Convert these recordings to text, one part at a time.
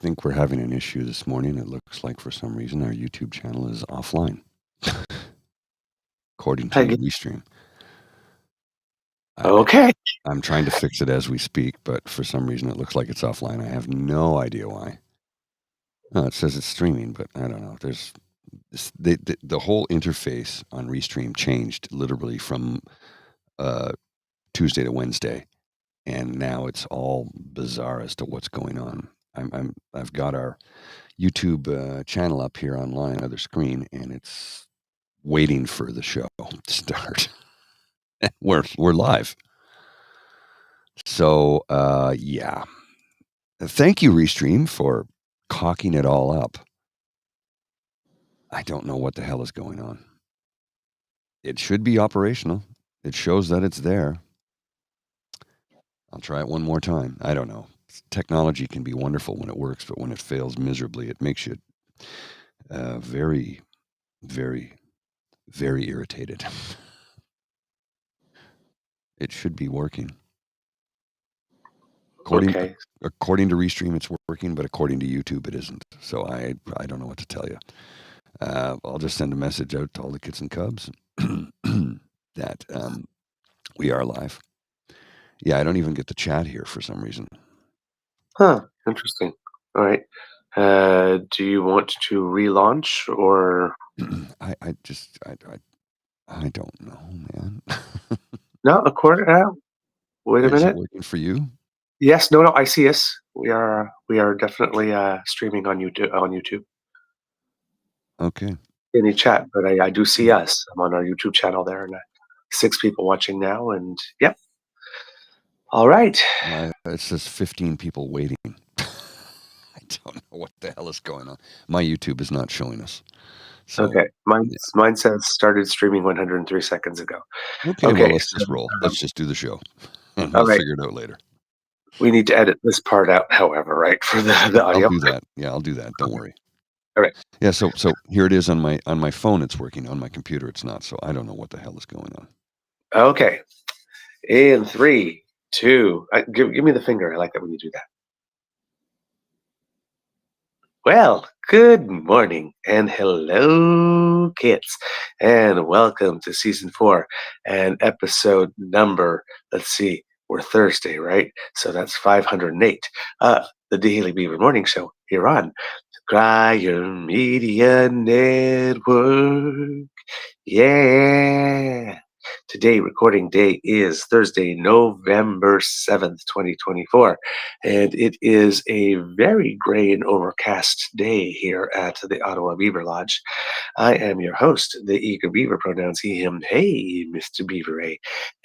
think we're having an issue this morning. It looks like for some reason our YouTube channel is offline, according to I the get, restream. okay. I'm trying to fix it as we speak, but for some reason it looks like it's offline. I have no idea why. No, it says it's streaming, but I don't know. There's the whole interface on restream changed literally from uh, Tuesday to Wednesday, and now it's all bizarre as to what's going on. I've got our YouTube channel up here online, other screen, and it's waiting for the show to start. we're live. So yeah. Thank you, Restream, for cocking it all up. I don't know what the hell is going on. It should be operational. It shows that it's there. I'll try it one more time. I don't know. Technology can be wonderful when it works, but when it fails miserably, it makes you very, very, very irritated. It should be working. Okay. According to Restream, it's working, but according to YouTube, it isn't. So I don't know what to tell you. I'll just send a message out to all the kids and cubs that we are live. Yeah, I don't even get the chat here for some reason. Huh. Interesting. All right. Do you want to relaunch or I don't know, man. no? Of course. Wait a Is it minute. working for you? Yes. No. No. I see us. We are definitely streaming on YouTube. On YouTube. Okay. Any chat, but I do see us. I'm on our YouTube channel there, and 6 people watching now. And yep. All right. It says 15 people waiting. I don't know what the hell is going on. My YouTube is not showing us. So, Okay. Mine says started streaming 103 seconds ago. okay, well, let's just roll. Let's just do the show, and we'll right. figure it out later. We need to edit this part out, however, right, for the audio. I'll do that. Yeah, I'll do that. Don't worry. All right. Yeah, so here it is on my phone. It's working. On my computer, it's not. So I don't know what the hell is going on. Okay. In 3, 2, give me the finger. I like that when you do that. Well, good morning and hello, kids, and welcome to season 4 and episode number. Let's see, we're Thursday, right? So that's 508. The Daily Beaver Morning Show here on Crier Media Network. Yeah. Today, recording day is Thursday, November 7th, 2024. And it is a very gray and overcast day here at the Ottawa Beaver Lodge. I am your host, the eager beaver, pronouns he, him, hey, Mr. Beaver, eh?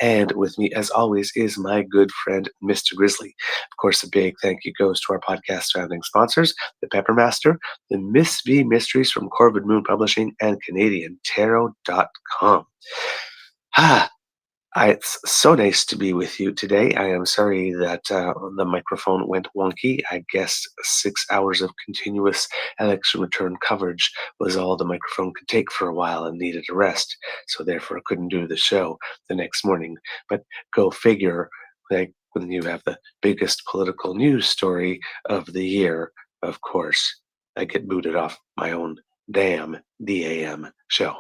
And with me, as always, is my good friend, Mr. Grizzly. Of course, a big thank you goes to our podcast founding sponsors, the Peppermaster, the Miss V Mysteries from Corvid Moon Publishing, and CanadianTarot.com. It's so nice to be with you today. I am sorry that the microphone went wonky. I guess 6 hours of continuous election return coverage was all the microphone could take for a while and needed a rest. So therefore, I couldn't do the show the next morning. But go figure, like when you have the biggest political news story of the year, of course, I get booted off my own damn DAM show.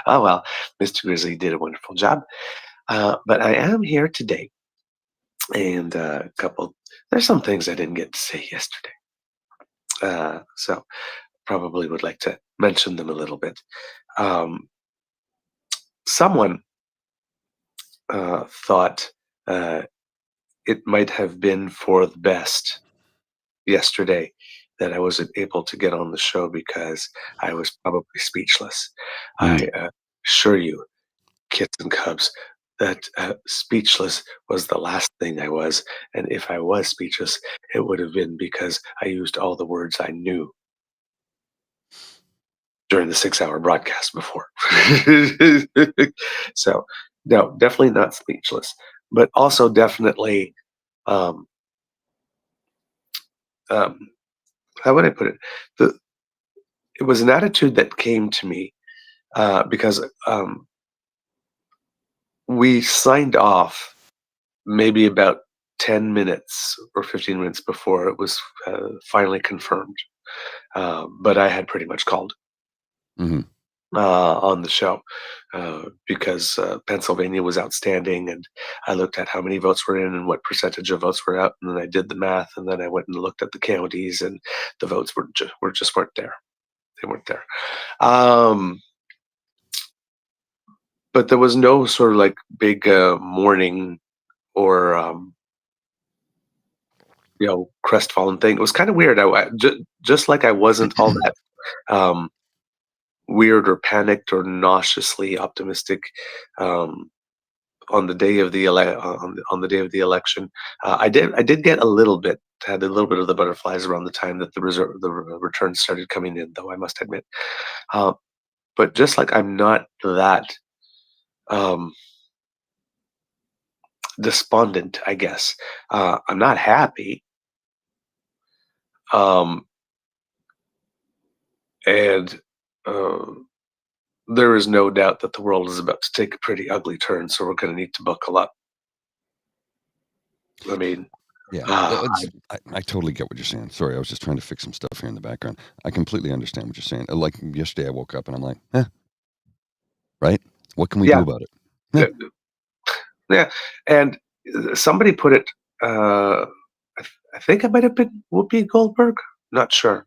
Oh well, Mr. Grizzly did a wonderful job. But I am here today, and there's some things I didn't get to say yesterday. So probably would like to mention them a little bit. Someone thought it might have been for the best yesterday that I wasn't able to get on the show because I was probably speechless. I assure you, kids and cubs, that speechless was the last thing I was. And if I was speechless, it would have been because I used all the words I knew during the 6-hour broadcast before. So, no, definitely not speechless, but also definitely, um, how would I put it? It was an attitude that came to me because we signed off maybe about 10 minutes or 15 minutes before it was finally confirmed. But I had pretty much called Mhm. on the show because Pennsylvania was outstanding, and I looked at how many votes were in and what percentage of votes were out, and then I did the math, and then I went and looked at the counties, and the votes were just weren't there. They weren't there. Um, but there was no sort of like big mourning or crestfallen thing. It was kind of weird. Just like I wasn't all that um, weird or panicked or nauseously optimistic um, on the day of the on the day of the election. I did get a little bit had a little bit of the butterflies around the time that the returns started coming in, though I must admit. Uh, but just like I'm not that um, despondent, I guess. I'm not happy. Um, and uh, there is no doubt that the world is about to take a pretty ugly turn, so we're going to need to buckle up. I mean, Yeah. uh, I totally get what you're saying. Sorry, I was just trying to fix some stuff here in the background. I completely understand what you're saying. Like yesterday, I woke up and I'm like, right? What can we do yeah, about it? Eh, uh, yeah. And somebody put it. I think it might have been Whoopi Goldberg. Not sure,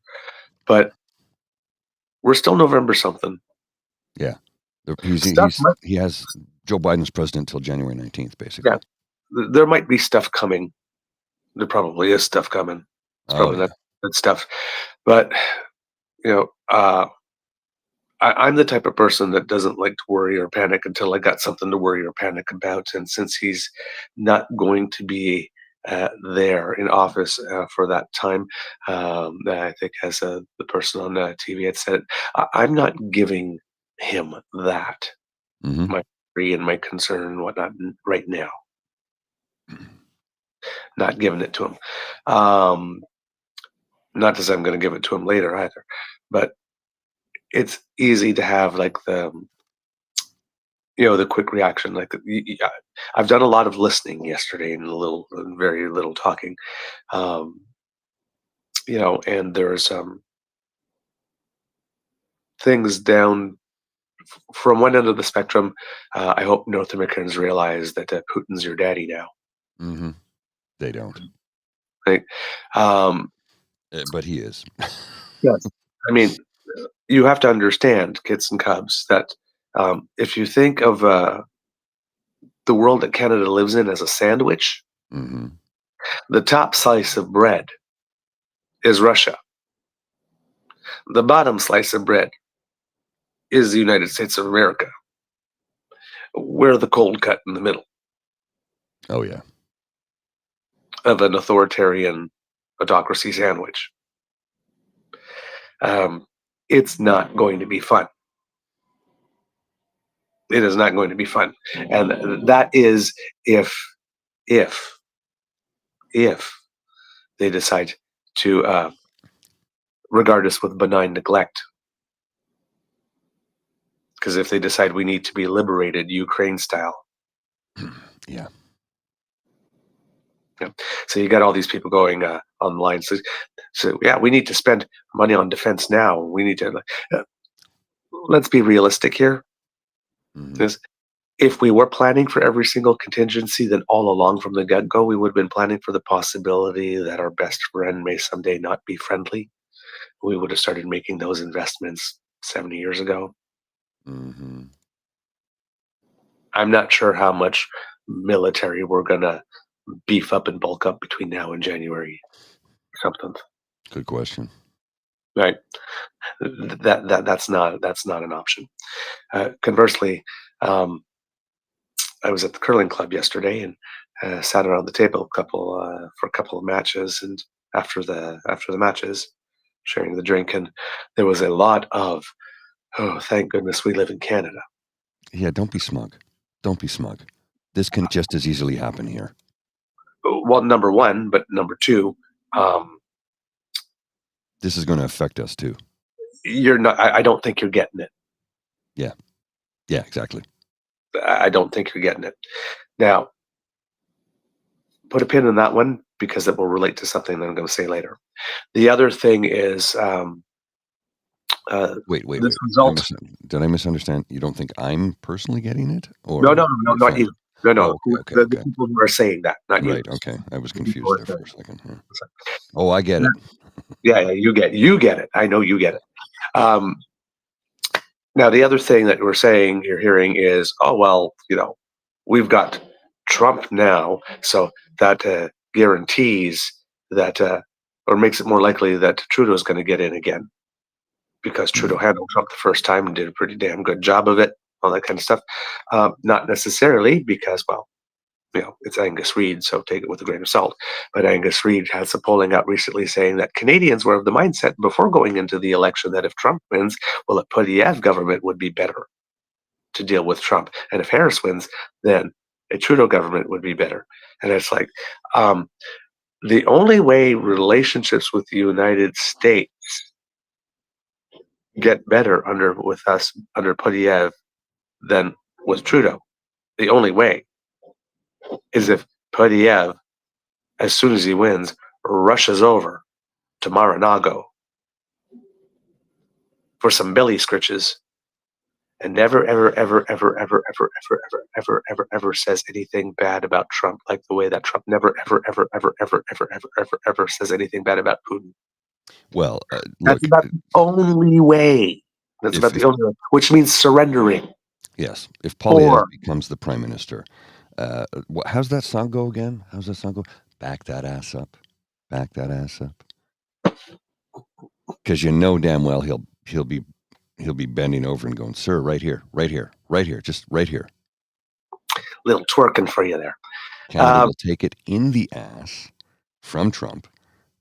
but we're still November something. yeah. Stuff. He has Joe Biden's president until January 19th, Yeah, basically. there might be stuff coming. There probably is stuff coming. It's Oh probably not yeah. good stuff, but you know, uh, I'm the type of person that doesn't like to worry or panic until I got something to worry or panic about. And since he's not going to be there in office for that time, I think as the person on TV had said, I'm not giving him that, Hmm. my worry and my concern and whatnot right now. Not giving it to him. Um, Not as I'm going to give it to him later either, but it's easy to have like the quick reaction. Like I've done a lot of listening yesterday and very little talking. Um, and there's things down from one end of the spectrum. I hope North Americans realize that Putin's your daddy now. Hmm. They don't. Right? Um, But he is. yes. I mean, you have to understand, kids and cubs, that if you think of the world that Canada lives in as a sandwich, Hmm. the top slice of bread is Russia. The bottom slice of bread is the United States of America. We're the cold cut in the middle Oh yeah. of an authoritarian autocracy sandwich. Um, it's not going to be fun. It is not going to be fun, and that is if if if they decide to regard us with benign neglect. Because if they decide we need to be liberated Ukraine style, Yeah. yeah. So you got all these people going online. So yeah, we need to spend money on defense now. We need to. Let's be realistic here. Hmm. Is if we were planning for every single contingency, then all along from the get go, we would have been planning for the possibility that our best friend may someday not be friendly. We would have started making those investments 70 years ago. Hmm. I'm not sure how much military we're gonna beef up and bulk up between now and January something. Good question. Right. That's not an option. Conversely, um, I was at the curling club yesterday and sat around the table for a couple of matches, and after the matches, sharing the drink, and there was a lot of, oh, thank goodness we live in Canada. Yeah. Don't be smug. Don't be smug. This can just as easily happen here. Well, number one, but number two, um, This is going to affect us too. you're not. I don't think you're getting it. Yeah. Yeah. Exactly. I don't think you're getting it. Now, put a pin in that one because it will relate to something that I'm going to say later. The other thing is Wait. this result. Did I misunderstand? You don't think I'm personally getting it, No, or no, no, your not friend? you. No, no. Oh, okay, The people who are saying that, not you. right. Okay, I was The people who confused are there saying for a second. Yeah. it. Oh, I get it. Yeah, yeah, you get it. I know you get it. Um, Now, the other thing that you're hearing is, oh, well, we've got Trump now, so that guarantees that, or makes it more likely that Trudeau's going to get in again because Trudeau Mm. handled Trump the first time and did a pretty damn good job of it, all that kind of stuff. Not necessarily because, well, it's Angus Reid, so take it with a grain of salt. But Angus Reid had some polling out recently saying that Canadians were of the mindset before going into the election that if Trump wins, well, a Poilievre government would be better to deal with Trump. And if Harris wins, then a Trudeau government would be better. And it's like, um, the only way relationships with the United States get better with us under Poilievre than with Trudeau, the only way is if Poilievre, as soon as he wins, rushes over to Mar-a-Lago for some belly scritches and never, ever, ever, ever, ever, ever, ever, ever, ever, ever, ever says anything bad about Trump, like the way that Trump never, ever, ever, ever, ever, ever, ever, ever, ever says anything bad about Putin. Well, That's look, about the only way. That's about if the only way, which means surrendering. yes, if Poilievre Or becomes the prime minister, how's that song go again? How's that song go? Back that ass up, back that ass up. Because you know damn well he'll be bending over and going, sir, right here, right here, right here, just right here. little twerking for you there. Canada will take it in the ass from Trump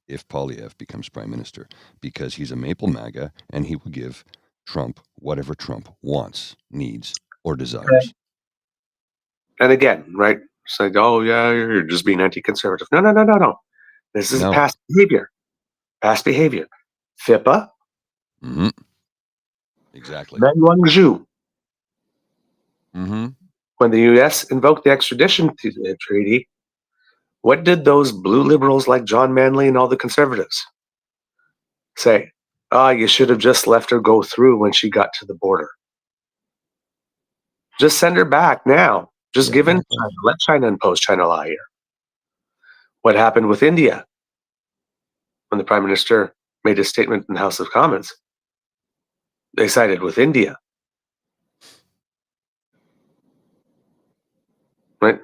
if Poilievre becomes prime minister because he's a maple MAGA and he will give Trump whatever Trump wants, needs, or desires. And again, right? It's like, oh yeah, you're just being anti-conservative. No, no, no, no, no. This is No. past behavior. Past behavior. FIPA, Mm-hmm. Exactly. Zhu. Mm-hmm. When the U.S. invoked the extradition treaty, what did those blue liberals like John Manley and all the conservatives say? Ah, you should have just left her go through when she got to the border. Just send her back now. Just Yeah, give in back to off. China. Let China impose China law here. What happened with India when the Prime Minister made a statement in the House of Commons? They sided with India. Right?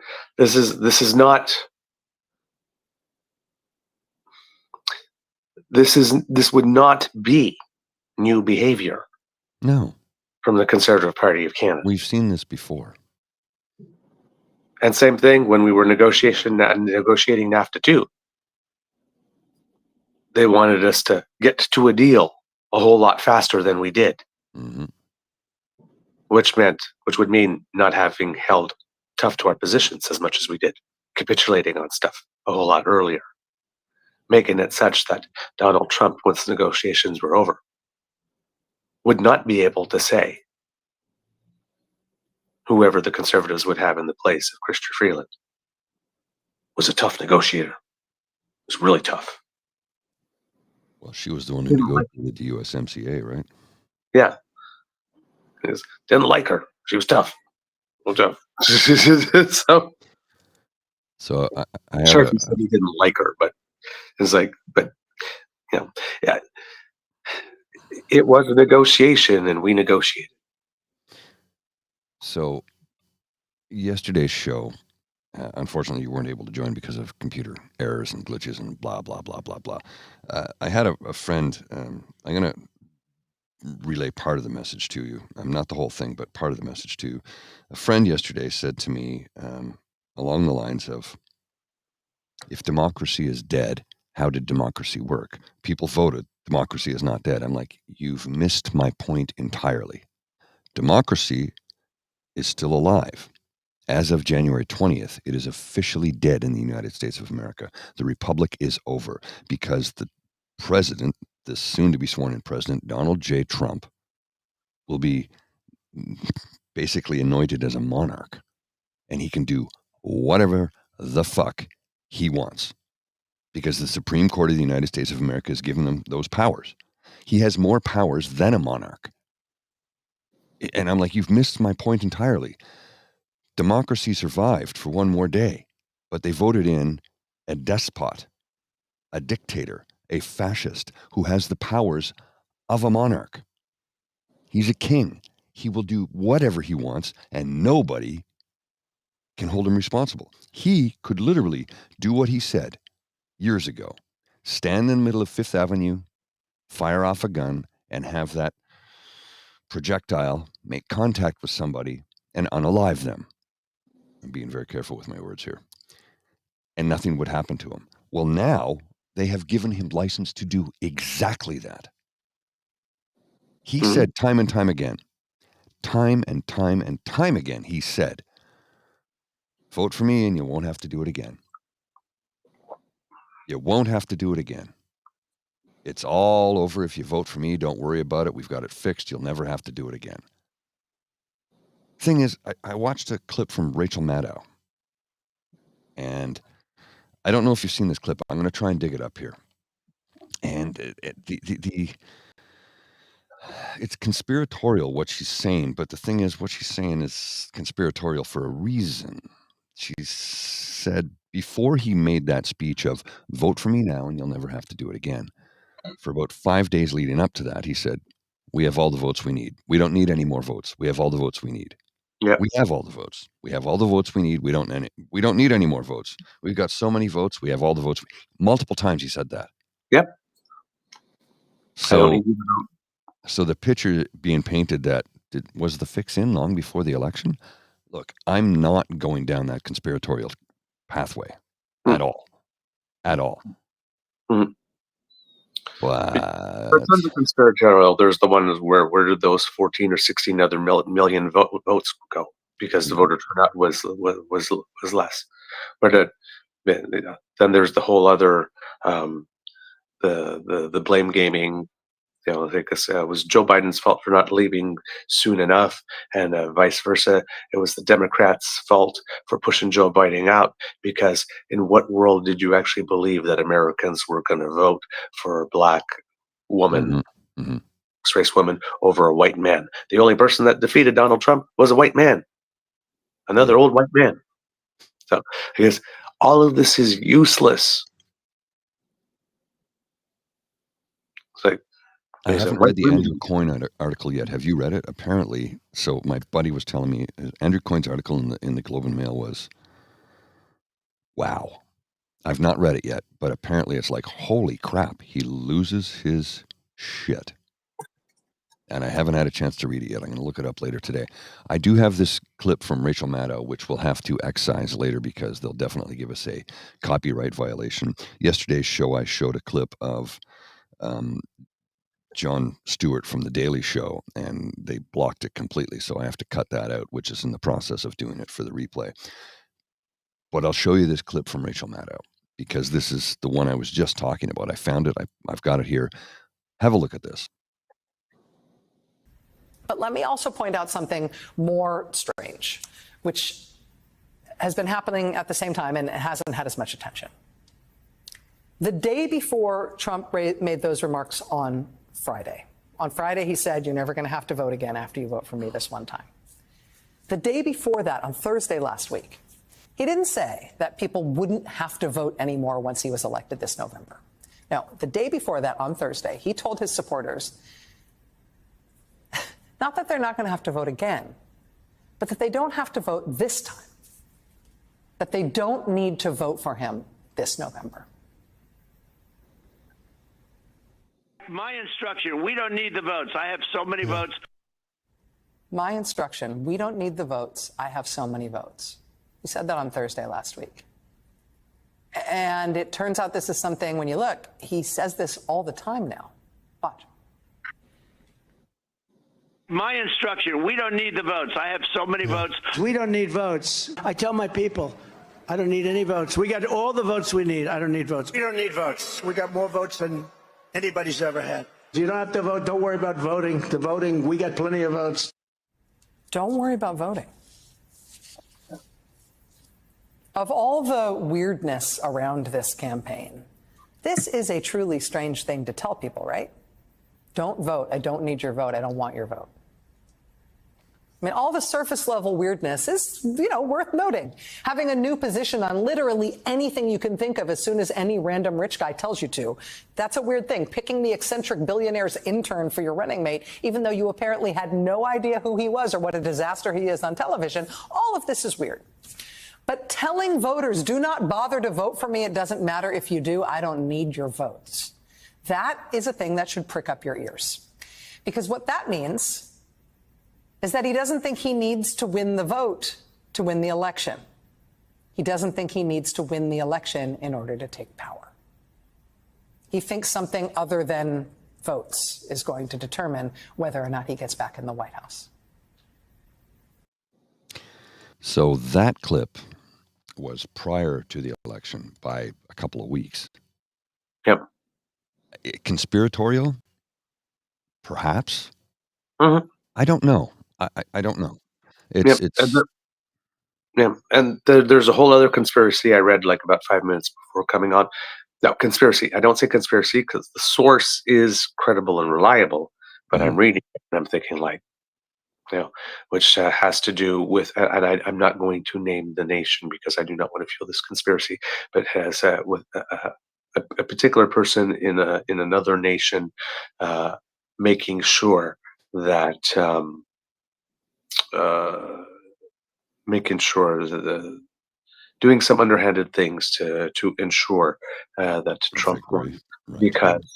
This would not be new behavior No, from the Conservative Party of Canada. we've seen this before. And same thing when we were negotiating NAFTA too. They wanted us to get to a deal a whole lot faster than we did, Mm-hmm. which would mean not having held tough to our positions as much as we did, capitulating on stuff a whole lot earlier, making it such that Donald Trump, once negotiations were over, would not be able to say whoever the Conservatives would have in the place of Chrystia Freeland was a tough negotiator. It was really tough. Well, she was the one who Didn't like negotiated the USMCA, right? Yeah, didn't like her. She was tough. Well, tough. So I have Sure, if he said he didn't like her, but it's like, but yeah, it was a negotiation, and we negotiated. so yesterday's show. Unfortunately, you weren't able to join because of computer errors and glitches and blah blah blah blah blah. I had a friend. I'm gonna relay part of the message to you. Not the whole thing, but part of the message to you. A friend yesterday said to me along the lines of, "If democracy is dead, how did democracy work? People voted. Democracy is not dead." I'm like, "You've missed my point entirely. Democracy is still alive." As of January 20th, it is officially dead in the United States of America. The republic is over because the president, the soon to be sworn in president, Donald J. Trump, will be basically anointed as a monarch. And he can do whatever the fuck he wants, because the Supreme Court of the United States of America has given him those powers. He has more powers than a monarch. And I'm like, you've missed my point entirely. Democracy survived for one more day, but they voted in a despot, a dictator, a fascist who has the powers of a monarch. He's a king. He will do whatever he wants, and nobody can hold him responsible. He could literally do what he said years ago, stand in the middle of Fifth Avenue, fire off a gun, and have that projectile make contact with somebody and unalive them. I'm being very careful with my words here. And nothing would happen to him. Well, now they have given him license to do exactly that. He said time and time again, time and time and time again, he said, vote for me and you won't have to do it again. You won't have to do it again. It's all over if you vote for me. Don't worry about it. We've got it fixed. You'll never have to do it again. Thing is, I watched a clip from Rachel Maddow. And I don't know if you've seen this clip. I'm going to try and dig it up here. And it's conspiratorial what she's saying, but the thing is, what she's saying is conspiratorial for a reason. She said before he made that speech of vote for me now and you'll never have to do it again, for about 5 days leading up to that, he said, we have all the votes we need. We don't need any more votes. We have all the votes we need. Yeah. We have all the votes. We have all the votes we need. We don't need any more votes. We've got so many votes. We have all the votes. Multiple times he said that. Yep. So the picture being painted that was the fix in long before the election. Look, I'm not going down that conspiratorial pathway at all. At all. Mm. But For tons of conspiratorial, there's the ones where did those 14 or 16 other million votes go? Because the voter turnout was less. But then there's the whole other the blame gaming. You know, because it was Joe Biden's fault for not leaving soon enough, and vice versa. It was the Democrats' fault for pushing Joe Biden out. Because in what world did you actually believe that Americans were going to vote for a black woman, mixed-race woman, over a white man? The only person that defeated Donald Trump was a white man, another old white man. So, because all of this is useless. It's like, I haven't read the Andrew Coyne article yet. Have you read it? Apparently, so my buddy was telling me Andrew Coyne's article in the Globe and Mail was, wow. I've not read it yet, but apparently it's like, holy crap, he loses his shit. And I haven't had a chance to read it yet. I'm going to look it up later today. I do have this clip from Rachel Maddow, which we'll have to excise later because they'll definitely give us a copyright violation. Yesterday's show, I showed a clip of Jon Stewart from The Daily Show, and they blocked it completely. So I have to cut that out, which is in the process of doing it for the replay. But I'll show you this clip from Rachel Maddow because this is the one I was just talking about. I found it. I've got it here. Have a look at this. But let me also point out something more strange, which has been happening at the same time and it hasn't had as much attention. The day before Trump made those remarks on Friday, he said, you're never going to have to vote again after you vote for me this one time. The day before that, on Thursday last week, he didn't say that people wouldn't have to vote anymore once he was elected this November. Now, the day before that, on Thursday, he told his supporters, not that they're not going to have to vote again, but that they don't have to vote this time, that they don't need to vote for him this November. My instruction, we don't need the votes. I have so many votes. My instruction, we don't need the votes. I have so many votes. He said that on Thursday last week. And it turns out this is something, when you look, he says this all the time now. Watch. My instruction, we don't need the votes. I have so many votes. We don't need votes. I tell my people, I don't need any votes. We got all the votes we need. I don't need votes. We don't need votes. We got more votes than anybody's ever had. You don't have to vote. Don't worry about voting. The voting, we got plenty of votes. Don't worry about voting. Of all the weirdness around this campaign, this is a truly strange thing to tell people, right? Don't vote. I don't need your vote. I don't want your vote. I mean, all the surface level weirdness is, worth noting. Having a new position on literally anything you can think of as soon as any random rich guy tells you to. That's a weird thing. Picking the eccentric billionaire's intern for your running mate, even though you apparently had no idea who he was or what a disaster he is on television. All of this is weird. But telling voters, do not bother to vote for me. It doesn't matter if you do. I don't need your votes. That is a thing that should prick up your ears. Because what that means is that he doesn't think he needs to win the vote to win the election. He doesn't think he needs to win the election in order to take power. He thinks something other than votes is going to determine whether or not he gets back in the White House. So that clip was prior to the election by a couple of weeks. Yep. Conspiratorial? Perhaps. Mm-hmm. I don't know. I don't know. Yep. There's a whole other conspiracy I read like about 5 minutes before coming on. No, conspiracy. I don't say conspiracy because the source is credible and reliable, but I'm reading it and I'm thinking like, which has to do with, and I'm not going to name the nation because I do not want to feel this conspiracy, but has with a particular person in another nation making sure that doing some underhanded things to ensure that Trump won, because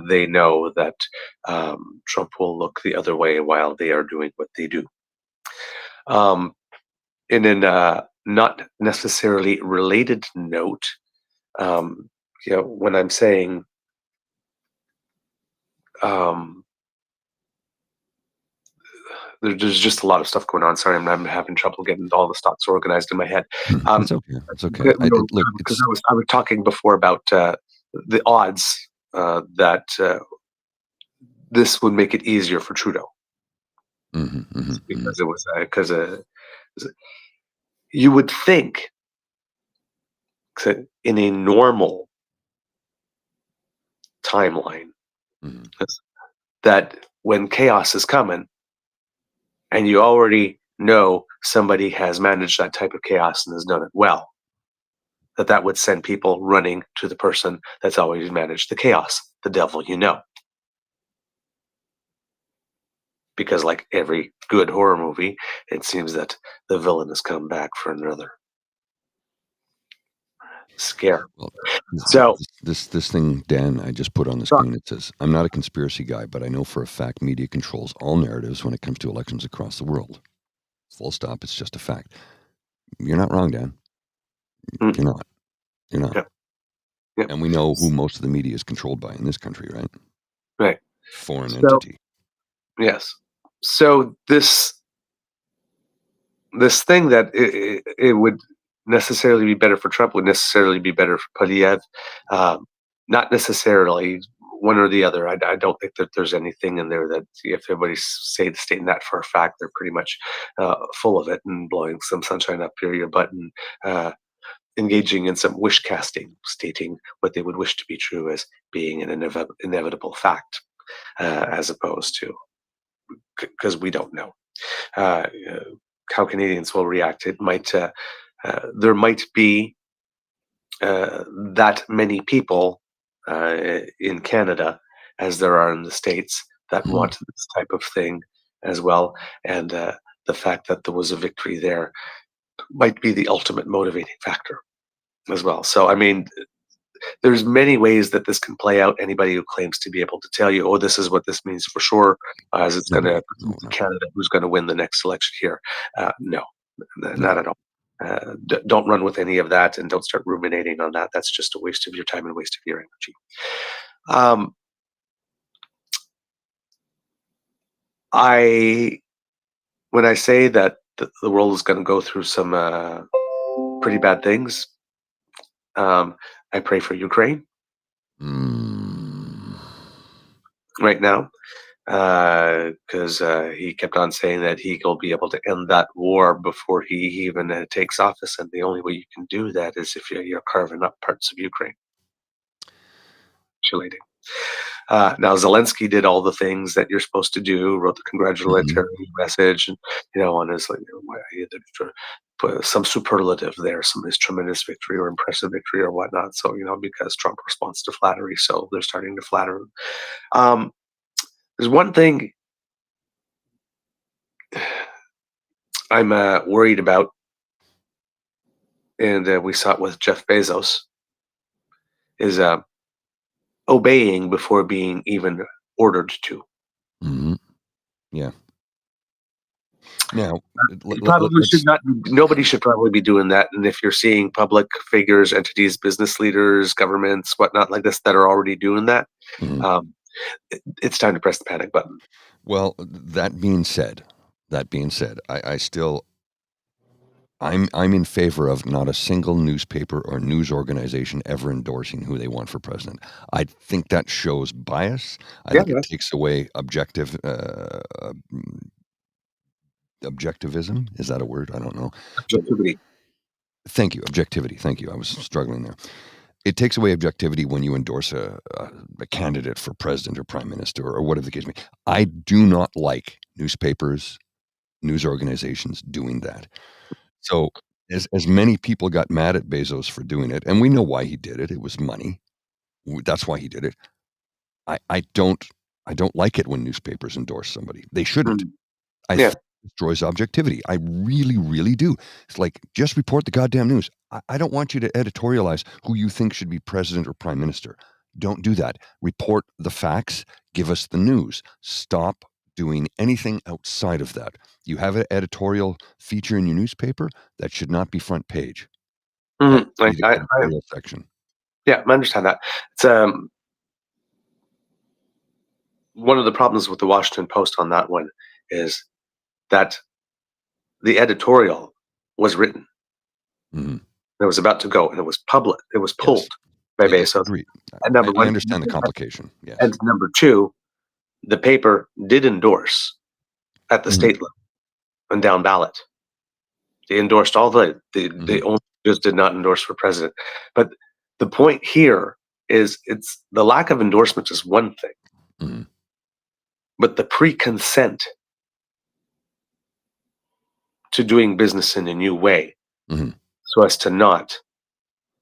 they know that Trump will look the other way while they are doing what they do. In a not necessarily related note, when I'm saying there's just a lot of stuff going on. Sorry, I'm having trouble getting all the thoughts organized in my head. It's okay. It's okay. I was talking before about the odds that this would make it easier for Trudeau, because it was you would think that in a normal timeline that when chaos is coming and you already know somebody has managed that type of chaos and has done it well, that would send people running to the person that's always managed the chaos, the devil you know. Because like every good horror movie, it seems that the villain has come back for another scare. Well, so this thing, Dan, I just put on the screen, it says, I'm not a conspiracy guy, but I know for a fact media controls all narratives when it comes to elections across the world. Full stop. It's just a fact. You're not wrong, Dan. You're not. You're not. Yep. And we know who most of the media is controlled by in this country, right? Right. Foreign entity. Yes. So this thing that it would necessarily be better for Trump would necessarily be better for Polyev. Not necessarily one or the other. I don't think that there's anything in there that if everybody's stating that for a fact, they're pretty much full of it and blowing some sunshine up your butt and engaging in some wish casting, stating what they would wish to be true as being an inevitable fact, as opposed to, because we don't know how Canadians will react. It might there might be that many people in Canada as there are in the States that want this type of thing as well, and the fact that there was a victory there might be the ultimate motivating factor as well. So I mean, there's many ways that this can play out. Anybody who claims to be able to tell you, oh, this is what this means for sure, as it's going to Canada who's going to win the next election here. No, not at all. Don't run with any of that, and don't start ruminating on that. That's just a waste of your time and waste of your energy. When I say that the world is going to go through some pretty bad things, I pray for Ukraine right now. because he kept on saying that he will be able to end that war before he even takes office, and the only way you can do that is if you're carving up parts of Ukraine. Capitulating. Now Zelensky did all the things that you're supposed to do, wrote the congratulatory message, and on his he had to put some superlative there, some of his tremendous victory or impressive victory or whatnot. So because Trump responds to flattery, so they're starting to flatter him. There's one thing I'm worried about, and we saw it with Jeff Bezos, is obeying before being even ordered to. Yeah. Now, probably should not. Nobody should probably be doing that. And if you're seeing public figures, entities, business leaders, governments, whatnot like this that are already doing that, it's time to press the panic button. Well, that being said, I'm in favor of not a single newspaper or news organization ever endorsing who they want for president. I think that shows bias. I think it takes away objectivism. Is that a word? I don't know. Objectivity. Thank you. Objectivity. Thank you. I was struggling there. It takes away objectivity when you endorse a candidate for president or prime minister or whatever the case may be. I do not like newspapers, news organizations doing that. So as many people got mad at Bezos for doing it, and we know why he did it. It was money. That's why he did it. I don't like it when newspapers endorse somebody. They shouldn't. I think it destroys objectivity. I really, really do. It's like, just report the goddamn news. I don't want you to editorialize who you think should be president or prime minister. Don't do that. Report the facts. Give us the news. Stop doing anything outside of that. You have an editorial feature in your newspaper that should not be front page. Editorial section. Yeah, I understand that. It's one of the problems with the Washington Post on that one is that the editorial was written. It was about to go, and it was public. It was pulled by Bezos. And number one, I understand the complication. Yes. And number two, the paper did endorse at the state level and down ballot. They endorsed all they only just did not endorse for president. But the point here is it's the lack of endorsement is one thing, but the pre-consent to doing business in a new way, so as to not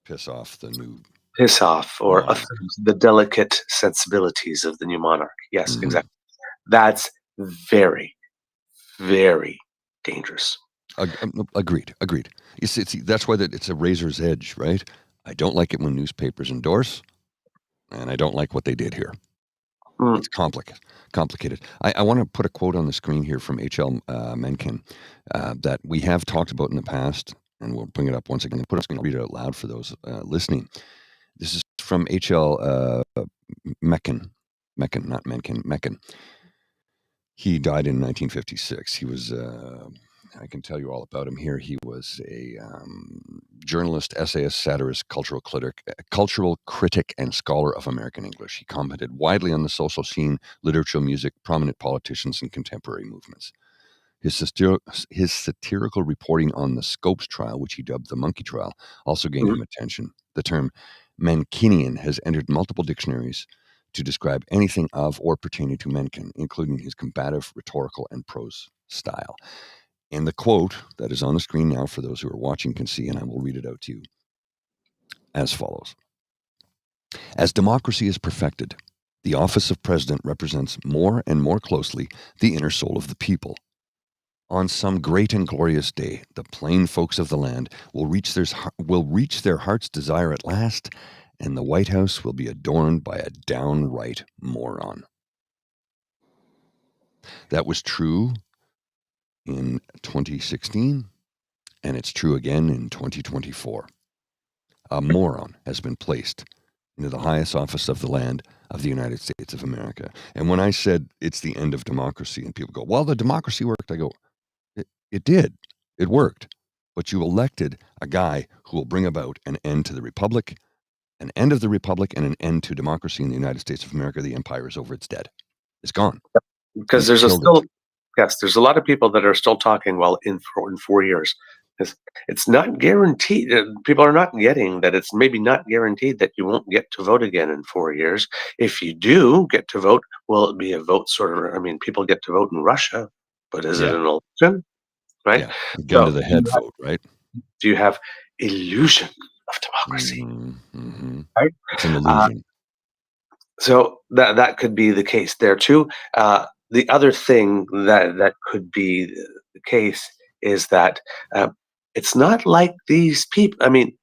piss off or offend the delicate sensibilities of the new monarch. Yes, exactly. That's very, very dangerous. Agreed. That's why it's a razor's edge, right? I don't like it when newspapers endorse, and I don't like what they did here. It's complicated. I want to put a quote on the screen here from H.L. Mencken that we have talked about in the past, and we'll bring it up once again. I'll read it out loud for those listening. This is from H.L. Mencken. He died in 1956. He was, I can tell you all about him here. He was a journalist, essayist, satirist, cultural critic, and scholar of American English. He commented widely on the social scene, literature, music, prominent politicians, and contemporary movements. His satirical reporting on the Scopes trial, which he dubbed the monkey trial, also gained him attention. The term Menkenian has entered multiple dictionaries to describe anything of or pertaining to Mencken, including his combative, rhetorical, and prose style. And the quote that is on the screen now for those who are watching can see, and I will read it out to you as follows. As democracy is perfected, the office of president represents more and more closely the inner soul of the people. On some great and glorious day, the plain folks of the land will reach their heart's desire at last, and the White House will be adorned by a downright moron. That was true in 2016, and it's true again in 2024. A moron has been placed into the highest office of the land of the United States of America. And when I said it's the end of democracy, and people go, well, the democracy worked, I go, it did. It worked. But you elected a guy who will bring about an end to the republic, an end of the republic, and an end to democracy in the United States of America. The empire is over. It's dead. It's gone. because You've killed it. there's a lot of people that are still talking, well, in 4 years. It's not guaranteed. People are not getting that. It's maybe not guaranteed that you won't get to vote again in 4 years. If you do get to vote, will it be a vote sort of? I mean, people get to vote in Russia, but is it Yeah. an election? Right. Yeah. Gun to So the head vote, right? do you have illusion of democracy? Right. It's an Uh, illusion. so that could be the case there too. The other thing that could be the case is that it's not like these people. I mean,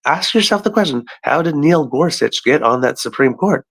ask yourself the question: how did Neil Gorsuch get on that Supreme Court?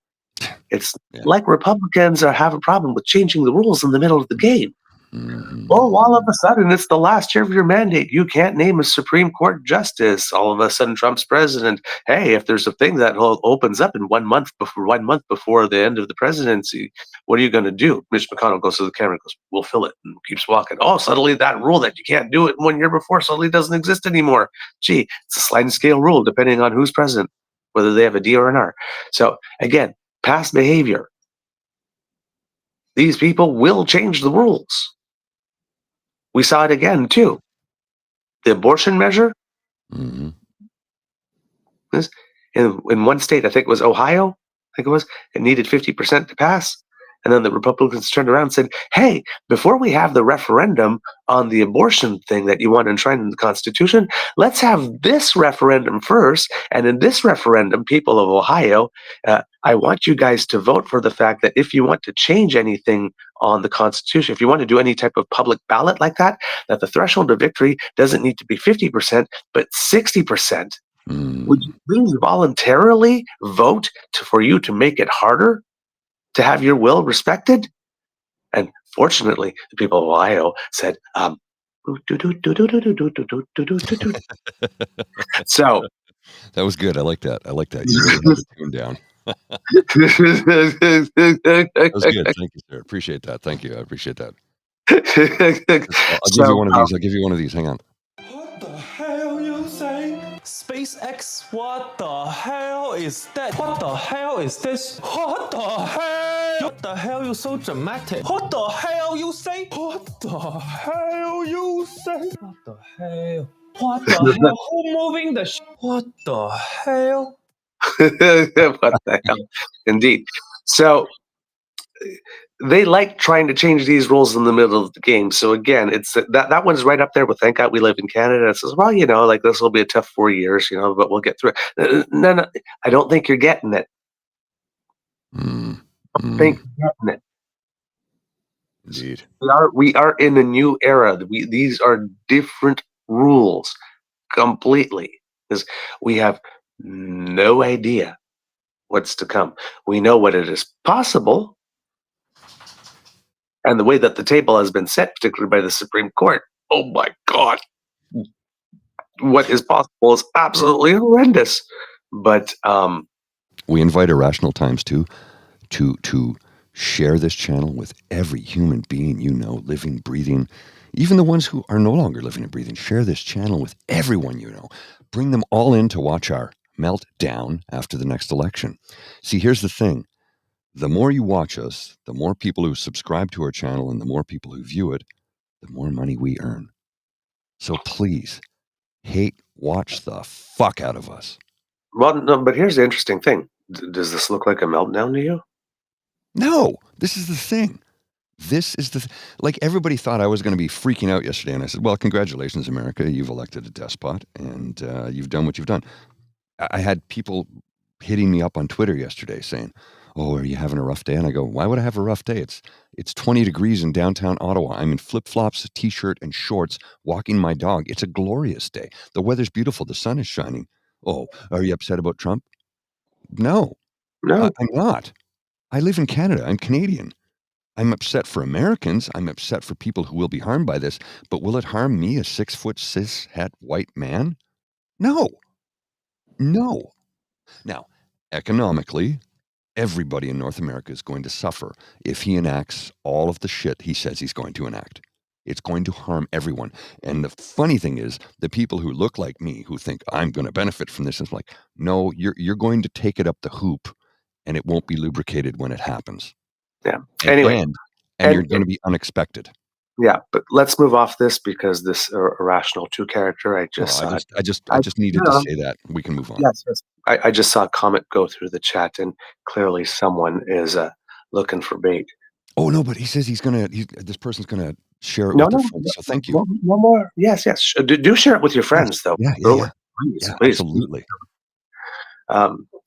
It's Yeah. like Republicans have a problem with changing the rules in the middle of the game. Mhm. Oh, all of a sudden, it's the last year of your mandate. You can't name a Supreme Court justice. All of a sudden, Trump's president. Hey, if there's a thing that opens up in 1 month before the end of the presidency, what are you going to do? Mitch McConnell goes to the camera and goes, "We'll fill it," and keeps walking. Oh, suddenly that rule that you can't do it 1 year before suddenly doesn't exist anymore. Gee, it's a sliding scale rule depending on who's president, whether they have a D or an R. So again, past behavior. These people will change the rules. We saw it again too. The abortion measure Mhm. this in one state, I think it was Ohio, I think it was, it needed 50% to pass. And then the Republicans turned around and said, hey, before we have the referendum on the abortion thing that you want enshrined in the Constitution, let's have this referendum first. And in this referendum, people of Ohio, I want you guys to vote for the fact that if you want to change anything on the Constitution, if you want to do any type of public ballot like that, that the threshold of victory doesn't need to be 50%, but 60%. Would you please voluntarily vote for you to make it harder to have your will respected? And fortunately, the people of Ohio said, so That was good. I like that. I like that. You really had the tune down. That was good. Thank you, sir. Appreciate that. Thank you. I appreciate that. I'll give you one of these. I'll give you one of these. Hang on. What the hell you say? SpaceX, what the hell is that? What the hell is this? What the hell? What the hell you so dramatic? What the hell you say? What the hell you say? What the hell? What the hell? Who moving the What the hell? What the hell? Indeed. So they like trying to change these rules in the middle of the game. So again, it's that one's right up there with thank God we live in Canada. It says, well, like this will be a tough 4 years, but we'll get through it. No, I don't think you're getting it. I don't think you're getting it. Indeed. We are in a new era. These are different rules completely, because we have no idea what's to come. We know what it is possible. And the way that the table has been set, particularly by the Supreme Court, oh my God, what is possible is absolutely horrendous. But we invite Irrational Times to share this channel with every human being living, breathing, even the ones who are no longer living and breathing. Share this channel with everyone you know. Bring them all in to watch our meltdown after the next election. See, here's the thing. The more you watch us, the more people who subscribe to our channel and the more people who view it, the more money we earn. So please, watch the fuck out of us. Well, no, but here's the interesting thing. Does this look like a meltdown to you? No, this is the thing. Like everybody thought I was going to be freaking out yesterday. And I said, well, congratulations, America. You've elected a despot and you've done what you've done. I had people hitting me up on Twitter yesterday saying, oh, are you having a rough day? And I go, why would I have a rough day? It's 20 degrees in downtown Ottawa. I'm in flip-flops, a t-shirt, and shorts, walking my dog. It's a glorious day. The weather's beautiful. The sun is shining. Oh, are you upset about Trump? No, No. I'm not. I live in Canada. I'm Canadian. I'm upset for Americans. I'm upset for people who will be harmed by this. But will it harm me, a 6-foot, cis-het white man? No. No. Now, economically, everybody in North America is going to suffer if he enacts all of the shit he says he's going to enact. It's going to harm everyone. And the funny thing is, the people who look like me, who think I'm going to benefit from this, it's like, no, you're going to take it up the hoop, and it won't be lubricated when it happens. Yeah. Anyway. and you're going to be unexpected. Yeah, but let's move off this because this irrational two character. I just Well, saw it. I just needed to No, say that. We can move on. yes, yes. I just saw a comment go through the chat, and clearly someone is looking for bait. Oh no, but he says this person's gonna share it No, with their no, friends. So no, thank you. no more. Yes, yes. Do share it with your Yes. friends, though. Yeah, yeah, Early. yeah. Please, Yeah, please. absolutely.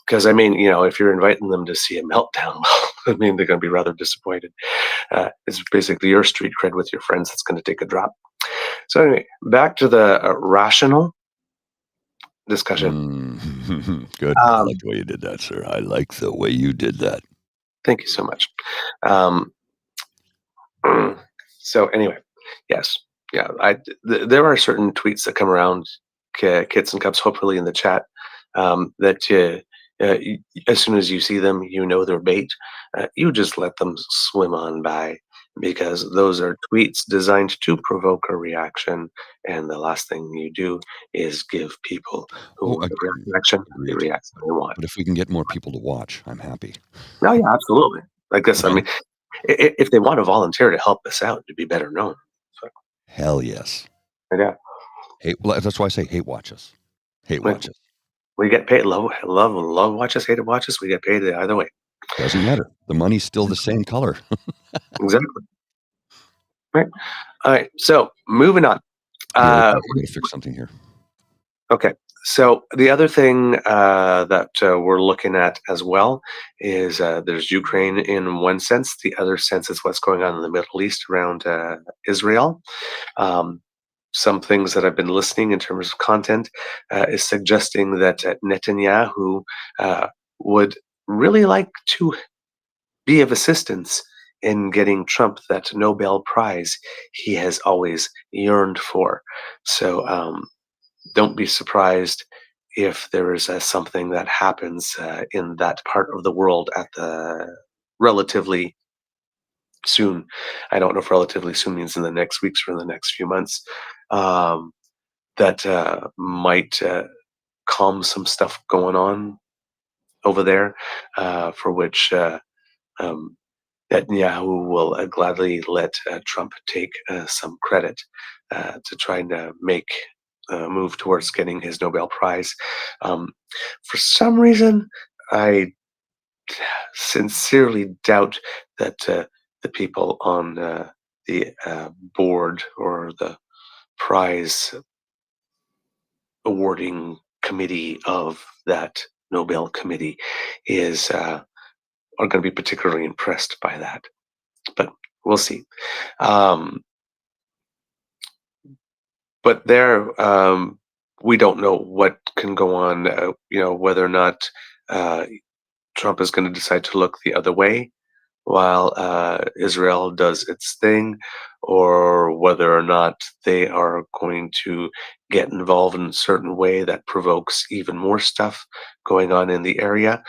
Because I mean, if you're inviting them to see a meltdown, I mean, they're going to be rather disappointed. It's basically your street cred with your friends that's going to take a drop. So anyway, back to the rational discussion. Good. I like the way you did that, sir. I like the way you did that. Thank you so much. Um, so anyway, yes, yeah. There are certain tweets that come around, kits and cups, hopefully in the chat, that as soon as you see them, they're bait. You just let them swim on by, because those are tweets designed to provoke a reaction, and the last thing you do is give people who want a reaction the agreed. reaction they want. But if we can get more people to watch, I'm happy. No, yeah, absolutely. I guess, I Right? mean, if they want to volunteer to help us out, to be better known. So, Hell yes. yeah, Well, that's why I say hate watch us. Hate Like, watch us. we get paid. Love watch us, hate watch us. We get paid either way. Doesn't matter. The money's still the same color. Exactly. Right. All right. So moving on. Yeah, we gotta fix something here. Okay. So the other thing that we're looking at as well is there's Ukraine in one sense. The other sense is what's going on in the Middle East around Israel. Some things that I've been listening in terms of content is suggesting that Netanyahu would really like to be of assistance in getting Trump that Nobel Prize he has always yearned for. So don't be surprised if there is something that happens in that part of the world at the relatively soon. I don't know if relatively soon means in the next weeks or in the next few months. That might calm some stuff going on over there, for which Netanyahu will gladly let Trump take some credit to try and make move towards getting his Nobel Prize. For some reason, I sincerely doubt that the people on the board or the prize awarding committee of that Nobel committee are going to be particularly impressed by that. But we'll see. But there, we don't know what can go on. Whether or not Trump is going to decide to look the other way while Israel does its thing, or whether or not they are going to get involved in a certain way that provokes even more stuff going on in the area.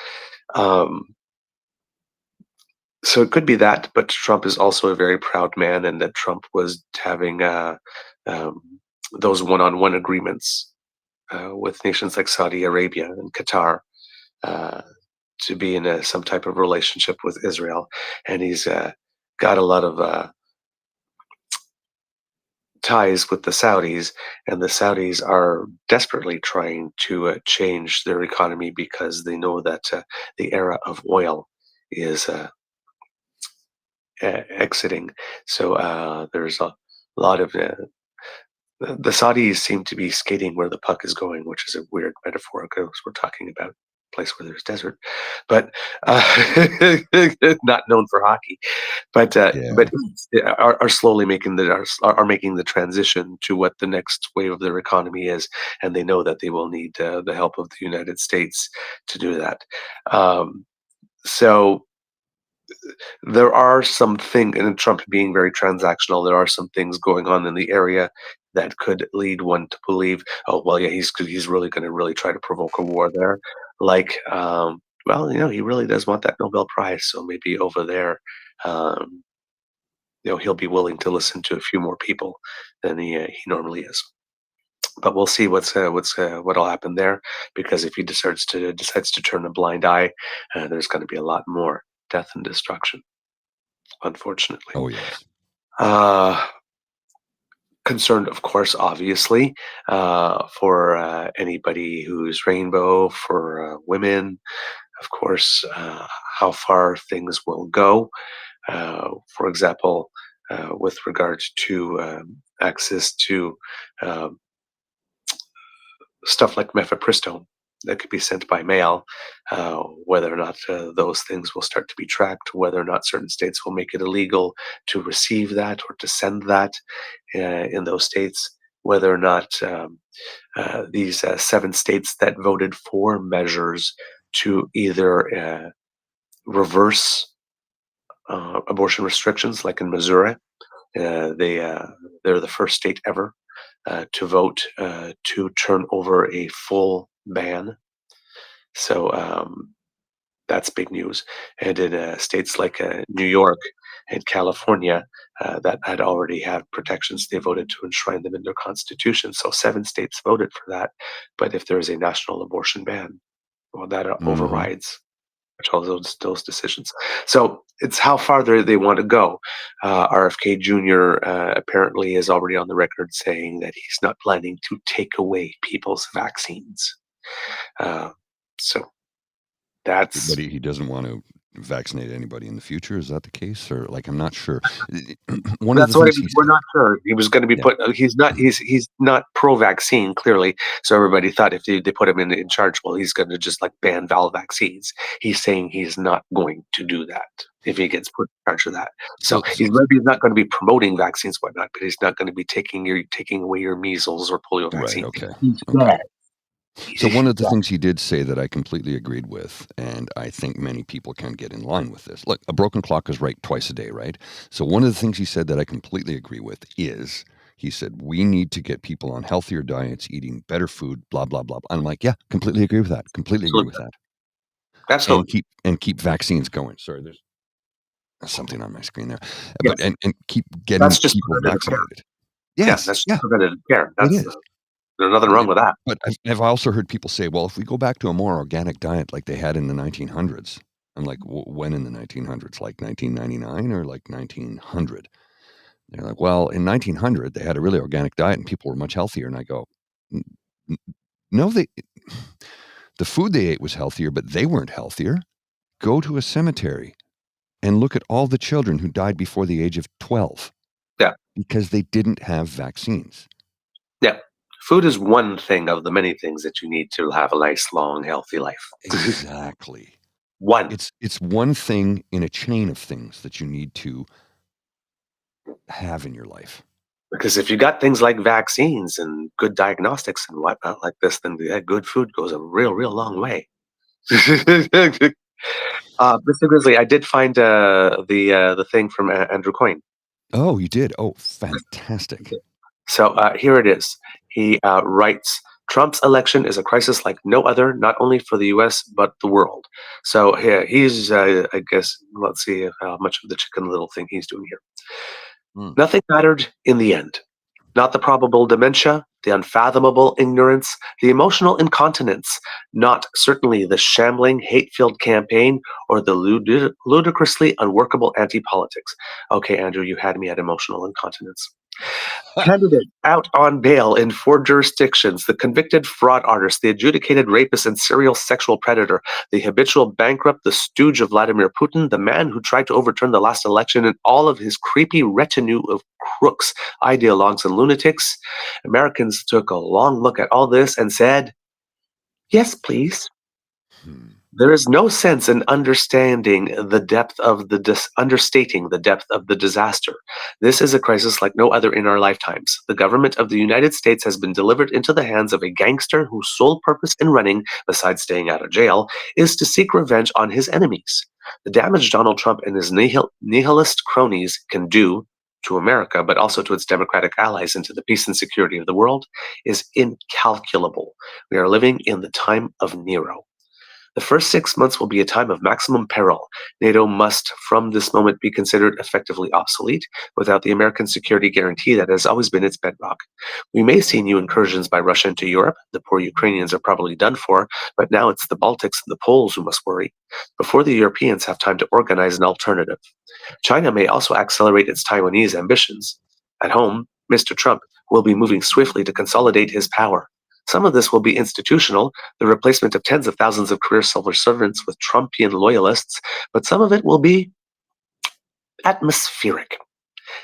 So it could be that, but Trump is also a very proud man, and that Trump was having those one-on-one agreements with nations like Saudi Arabia and Qatar to be in some type of relationship with Israel, and he's got a lot of ties with the Saudis, and the Saudis are desperately trying to change their economy because they know that the era of oil is exiting. So there's a lot of the Saudis seem to be skating where the puck is going, which is a weird metaphor because we're talking about a place where there's desert, but not known for hockey. But are slowly making the transition to what the next wave of their economy is, and they know that they will need the help of the United States to do that. So there are some things, and Trump being very transactional, there are some things going on in the area that could lead one to believe, oh well, yeah, he's really going to really try to provoke a war there. Like, well, he really does want that Nobel Prize, so maybe over there, he'll be willing to listen to a few more people than he normally is. But we'll see what'll happen there, because if he decides to turn a blind eye, there's going to be a lot more death and destruction. unfortunately. Oh, yes. Concerned, of course, obviously, for anybody who's rainbow, for women, of course, how far things will go. For example, with regards to access to um, stuff like mifepristone that could be sent by mail, whether or not those things will start to be tracked, whether or not certain states will make it illegal to receive that or to send that in those states, whether or not these 7 states that voted for measures to either reverse abortion restrictions, like in Missouri. They're the first state ever to vote to turn over a full ban. So that's big news. And in states like New York and California that had already had protections, they voted to enshrine them in their constitution. So 7 states voted for that. But if there is a national abortion ban, well, that overrides all those decisions. So it's how far they want to go. RFK Jr. Apparently is already on the record saying that he's not planning to take away people's vaccines. So that's But he doesn't want to vaccinate anybody in the future. Is that the case? Or like, I'm not sure. One of that's the what things he we're said, not sure. He was going to be yeah, put. He's not pro-vaccine clearly. So everybody thought if they put him in charge, well, he's going to just like ban all vaccines. He's saying he's not going to do that if he gets put in charge of that. So so he's maybe not going to be promoting vaccines, whatnot, but he's not going to be taking away your measles or polio right, vaccine. okay. He's Okay. dead. So one of the things he did say that I completely agreed with, and I think many people can get in line with this. Look, a broken clock is right twice a day, right? So one of the things he said that I completely agree with is he said we need to get people on healthier diets, eating better food, blah blah blah. I'm like, yeah, completely agree with that. Completely agree with that. Absolutely. And keep vaccines going. Sorry, there's something on my screen there. Yeah. But and keep getting That's just people preventative care. vaccinated. Yeah, Yes, that's yeah, preventative care. it That's is. there's nothing wrong with that. But I've also heard people say, well, if we go back to a more organic diet like they had in the 1900s, I'm like, when in the 1900s? Like 1999 or like 1900? They're like, well, in 1900, they had a really organic diet and people were much healthier. And I go, no, the food they ate was healthier, but they weren't healthier. Go to a cemetery and look at all the children who died before the age of 12. Yeah. Because they didn't have vaccines. Yeah. Food is one thing of the many things that you need to have a nice, long, healthy life. Exactly. One. It's one thing in a chain of things that you need to have in your life. Because if you got things like vaccines and good diagnostics and whatnot like this, then good food goes a real, real long way. Mr. Grizzly, I did find the thing from Andrew Coyne. Oh, you did? Oh, fantastic. So here it is. He writes, Trump's election is a crisis like no other, not only for the U.S., but the world. So here, he's, I guess, let's see how much of the Chicken Little thing he's doing here. Nothing mattered in the end. Not the probable dementia, the unfathomable ignorance, the emotional incontinence, not certainly the shambling, hate-filled campaign, or the ludicrously unworkable anti-politics. Okay, Andrew, you had me at emotional incontinence. Candidate out on bail in 4 jurisdictions, the convicted fraud artist, the adjudicated rapist and serial sexual predator, the habitual bankrupt, the stooge of Vladimir Putin, the man who tried to overturn the last election, and all of his creepy retinue of crooks, ideologues, and lunatics. Americans took a long look at all this and said, yes, please. There is no sense in understating the depth of the disaster. This is a crisis like no other in our lifetimes. The government of the United States has been delivered into the hands of a gangster whose sole purpose in running, besides staying out of jail, is to seek revenge on his enemies. The damage Donald Trump and his nihilist cronies can do to America, but also to its democratic allies and to the peace and security of the world, is incalculable. We are living in the time of Nero. The first 6 months will be a time of maximum peril. NATO must, from this moment, be considered effectively obsolete without the American security guarantee that has always been its bedrock. We may see new incursions by Russia into Europe. The poor Ukrainians are probably done for, but now it's the Baltics and the Poles who must worry, before the Europeans have time to organize an alternative. China may also accelerate its Taiwanese ambitions. At home, Mr. Trump will be moving swiftly to consolidate his power. Some of this will be institutional, the replacement of tens of thousands of career civil servants with Trumpian loyalists, but some of it will be atmospheric.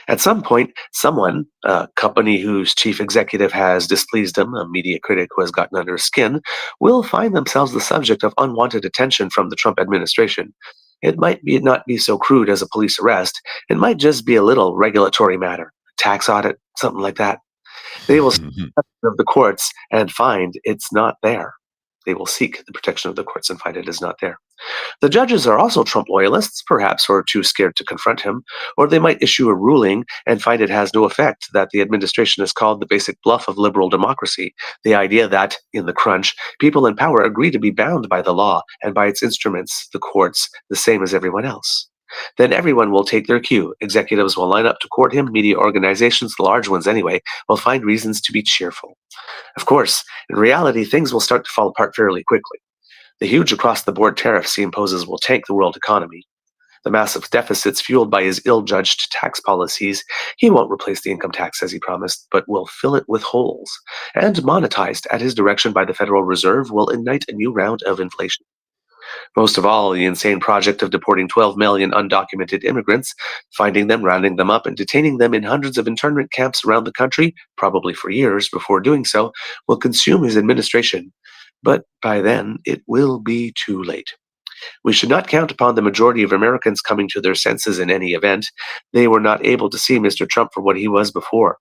At some point, someone, a company whose chief executive has displeased him, a media critic who has gotten under his skin, will find themselves the subject of unwanted attention from the Trump administration. It might not be so crude as a police arrest. It might just be a little regulatory matter, tax audit, something like that. They will seek the protection of the courts and find it's not there. They will seek the protection of the courts and find it is not there. The judges are also Trump loyalists, perhaps, or too scared to confront him, or they might issue a ruling and find it has no effect, that the administration has called the basic bluff of liberal democracy, the idea that, in the crunch, people in power agree to be bound by the law and by its instruments, the courts, the same as everyone else. Then everyone will take their cue. Executives will line up to court him. Media organizations, the large ones anyway, will find reasons to be cheerful. Of course, in reality, things will start to fall apart fairly quickly. The huge across-the-board tariffs he imposes will tank the world economy. The massive deficits fueled by his ill-judged tax policies, he won't replace the income tax as he promised, but will fill it with holes. And monetized at his direction by the Federal Reserve will ignite a new round of inflation. Most of all, the insane project of deporting 12 million undocumented immigrants, finding them, rounding them up, and detaining them in hundreds of internment camps around the country, probably for years before doing so, will consume his administration. But by then, it will be too late. We should not count upon the majority of Americans coming to their senses in any event. They were not able to see Mr. Trump for what he was before.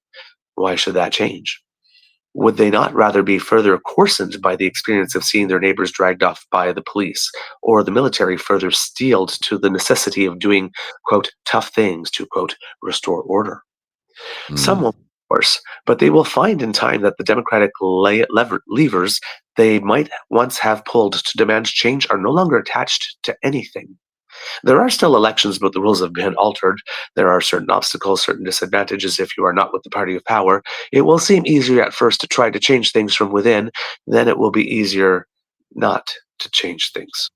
Why should that change? Would they not rather be further coarsened by the experience of seeing their neighbors dragged off by the police, or the military further steeled to the necessity of doing, quote, tough things to, quote, restore order? Some will, of course, but they will find in time that the democratic levers they might once have pulled to demand change are no longer attached to anything. There are still elections, but the rules have been altered. There are certain obstacles, certain disadvantages if you are not with the party of power. It will seem easier at first to try to change things from within, then it will be easier not to change things.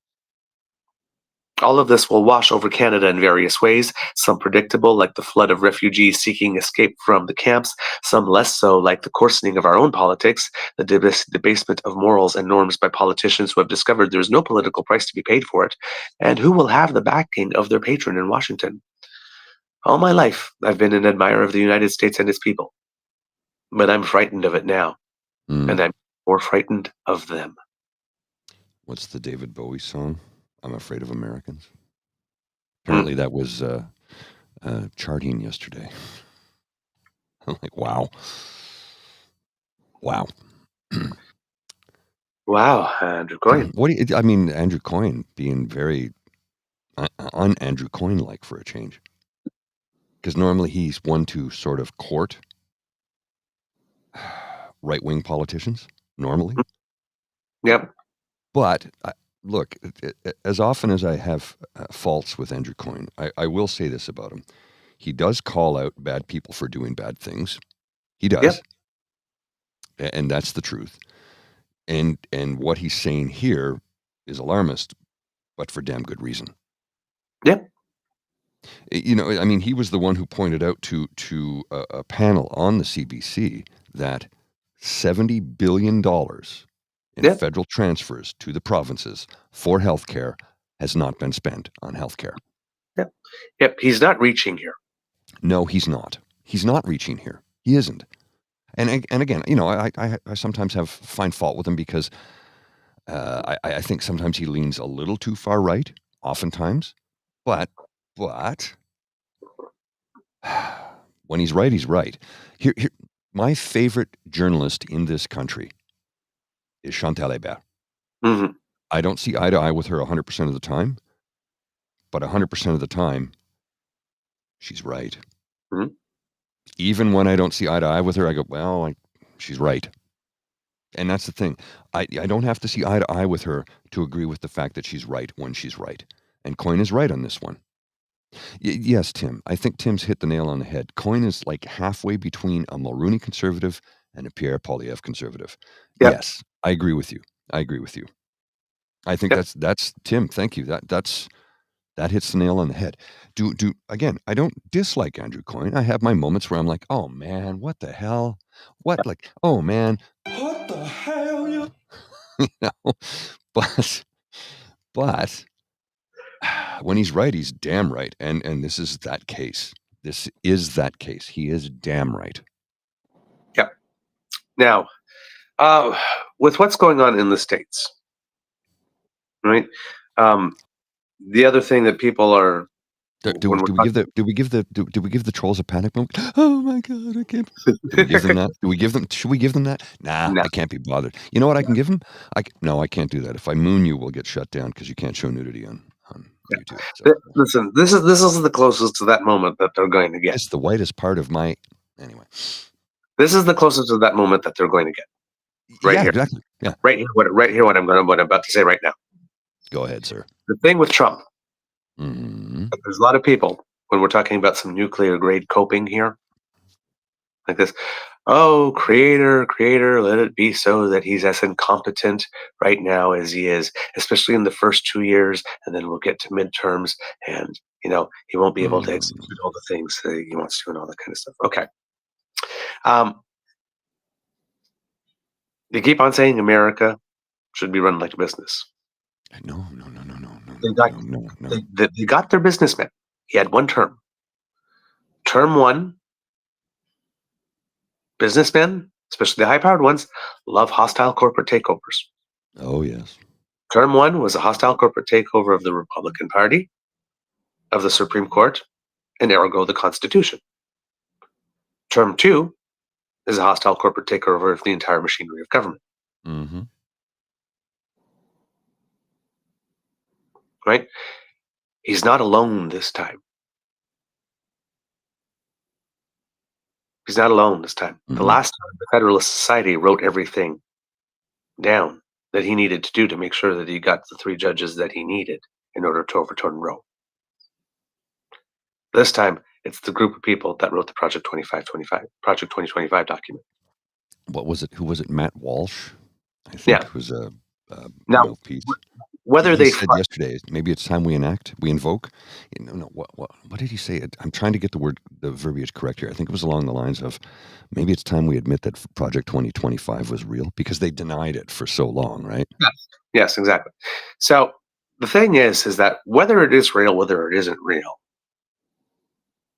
All of this will wash over Canada in various ways, some predictable, like the flood of refugees seeking escape from the camps, some less so, like the coarsening of our own politics, the debasement of morals and norms by politicians who have discovered there is no political price to be paid for it, and who will have the backing of their patron in Washington. All my life, I've been an admirer of the United States and its people, but I'm frightened of it now, and I'm more frightened of them. What's the David Bowie song? I'm Afraid of Americans. Apparently that was charting yesterday. I'm like, wow. Wow. Wow, Andrew Coyne. Andrew Coyne being very un-Andrew Coyne-like for a change. Because normally he's one to sort of court right-wing politicians, normally. Yep. But look, as often as I have faults with Andrew Coyne, I will say this about him. He does call out bad people for doing bad things. He does. Yep. And that's the truth. And what he's saying here is alarmist, but for damn good reason. Yep. You know, I mean, he was the one who pointed out to a panel on the CBC that $70 billion in federal transfers to the provinces for healthcare has not been spent on healthcare. Yep. He's not reaching here. No, he's not. He's not reaching here. He isn't. And again, you know, I sometimes find fault with him because I think sometimes he leans a little too far right, oftentimes. But when he's right, he's right. Here, my favorite journalist in this country is Chantal Hébert. Mm-hmm. I don't see eye to eye with her 100% of the time, but 100% of the time, she's right. Mm-hmm. Even when I don't see eye to eye with her, I go, well, she's right. And that's the thing. I don't have to see eye to eye with her to agree with the fact that she's right when she's right. And Coyne is right on this one. Yes, Tim. I think Tim's hit the nail on the head. Coyne is like halfway between a Mulrooney conservative and a Pierre Poilievre conservative. Yep. Yes, I agree with you. I think Yep. that's Tim. Thank you. That hits the nail on the head. Again, I don't dislike Andrew Coyne. I have my moments where I'm like, oh man, what the hell? What, like, oh man, What the hell? You you know, but when he's right, he's damn right. And this is that case. This is that case. He is damn right. Yep. Now, with what's going on in the States, right? The other thing that people are Do we give the trolls a panic moment? Oh my god, I can't. Do we give them that? Should we give them that? Nah, No. I can't be bothered. You know what I can give them? No, I can't do that. If I moon you, we'll get shut down because you can't show nudity on YouTube. So, Listen, this is the closest to that moment that they're going to get. it's the whitest part of my. Anyway. This is the closest to that moment that they're going to get. Right Yeah, here. exactly. Yeah. Right here. What I'm about to say right now. Go ahead, sir. The thing with Trump, Mm-hmm. there's a lot of people when we're talking about some nuclear grade coping here, like this. Oh, creator, let it be so that he's as incompetent right now as he is, especially in the first 2 years, and then we'll get to midterms, and he won't be able to execute all the things that he wants to and all that kind of stuff. Okay. They keep on saying America should be run like a business. No. They got their businessman. He had one term. Term one, businessmen, especially the high-powered ones, love hostile corporate takeovers. Oh, yes. Term one was a hostile corporate takeover of the Republican Party, of the Supreme Court, and ergo the Constitution. Term two is a hostile corporate takeover of the entire machinery of government. Mm-hmm. Right? He's not alone this time. He's not alone this time. Mm-hmm. The last time, the Federalist Society wrote everything down that he needed to do to make sure that he got the 3 judges that he needed in order to overturn Roe. This time, it's the group of people that wrote the Project 2025 document. What was it? Who was it? Matt Walsh, I think, Yeah. was a Now, piece. whether He they said yesterday, maybe it's time we invoke. What did he say? I'm trying to get the verbiage correct here. I think it was along the lines of, maybe it's time we admit that Project 2025 was real, because they denied it for so long, right? Yes, exactly. So the thing is that whether it is real, whether it isn't real,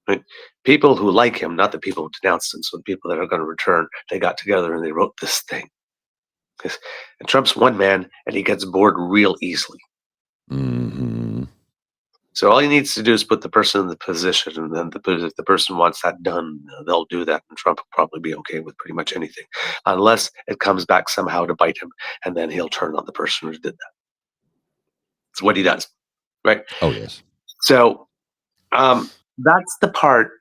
right? People who like him, not the people who denounced him, so the people that are going to return, they got together and they wrote this thing. And Trump's one man, and he gets bored real easily. Mm-hmm. So all he needs to do is put the person in the position, and then if the person wants that done, they'll do that, and Trump will probably be okay with pretty much anything, unless it comes back somehow to bite him, and then he'll turn on the person who did that. It's what he does, right? Oh, yes. So that's the part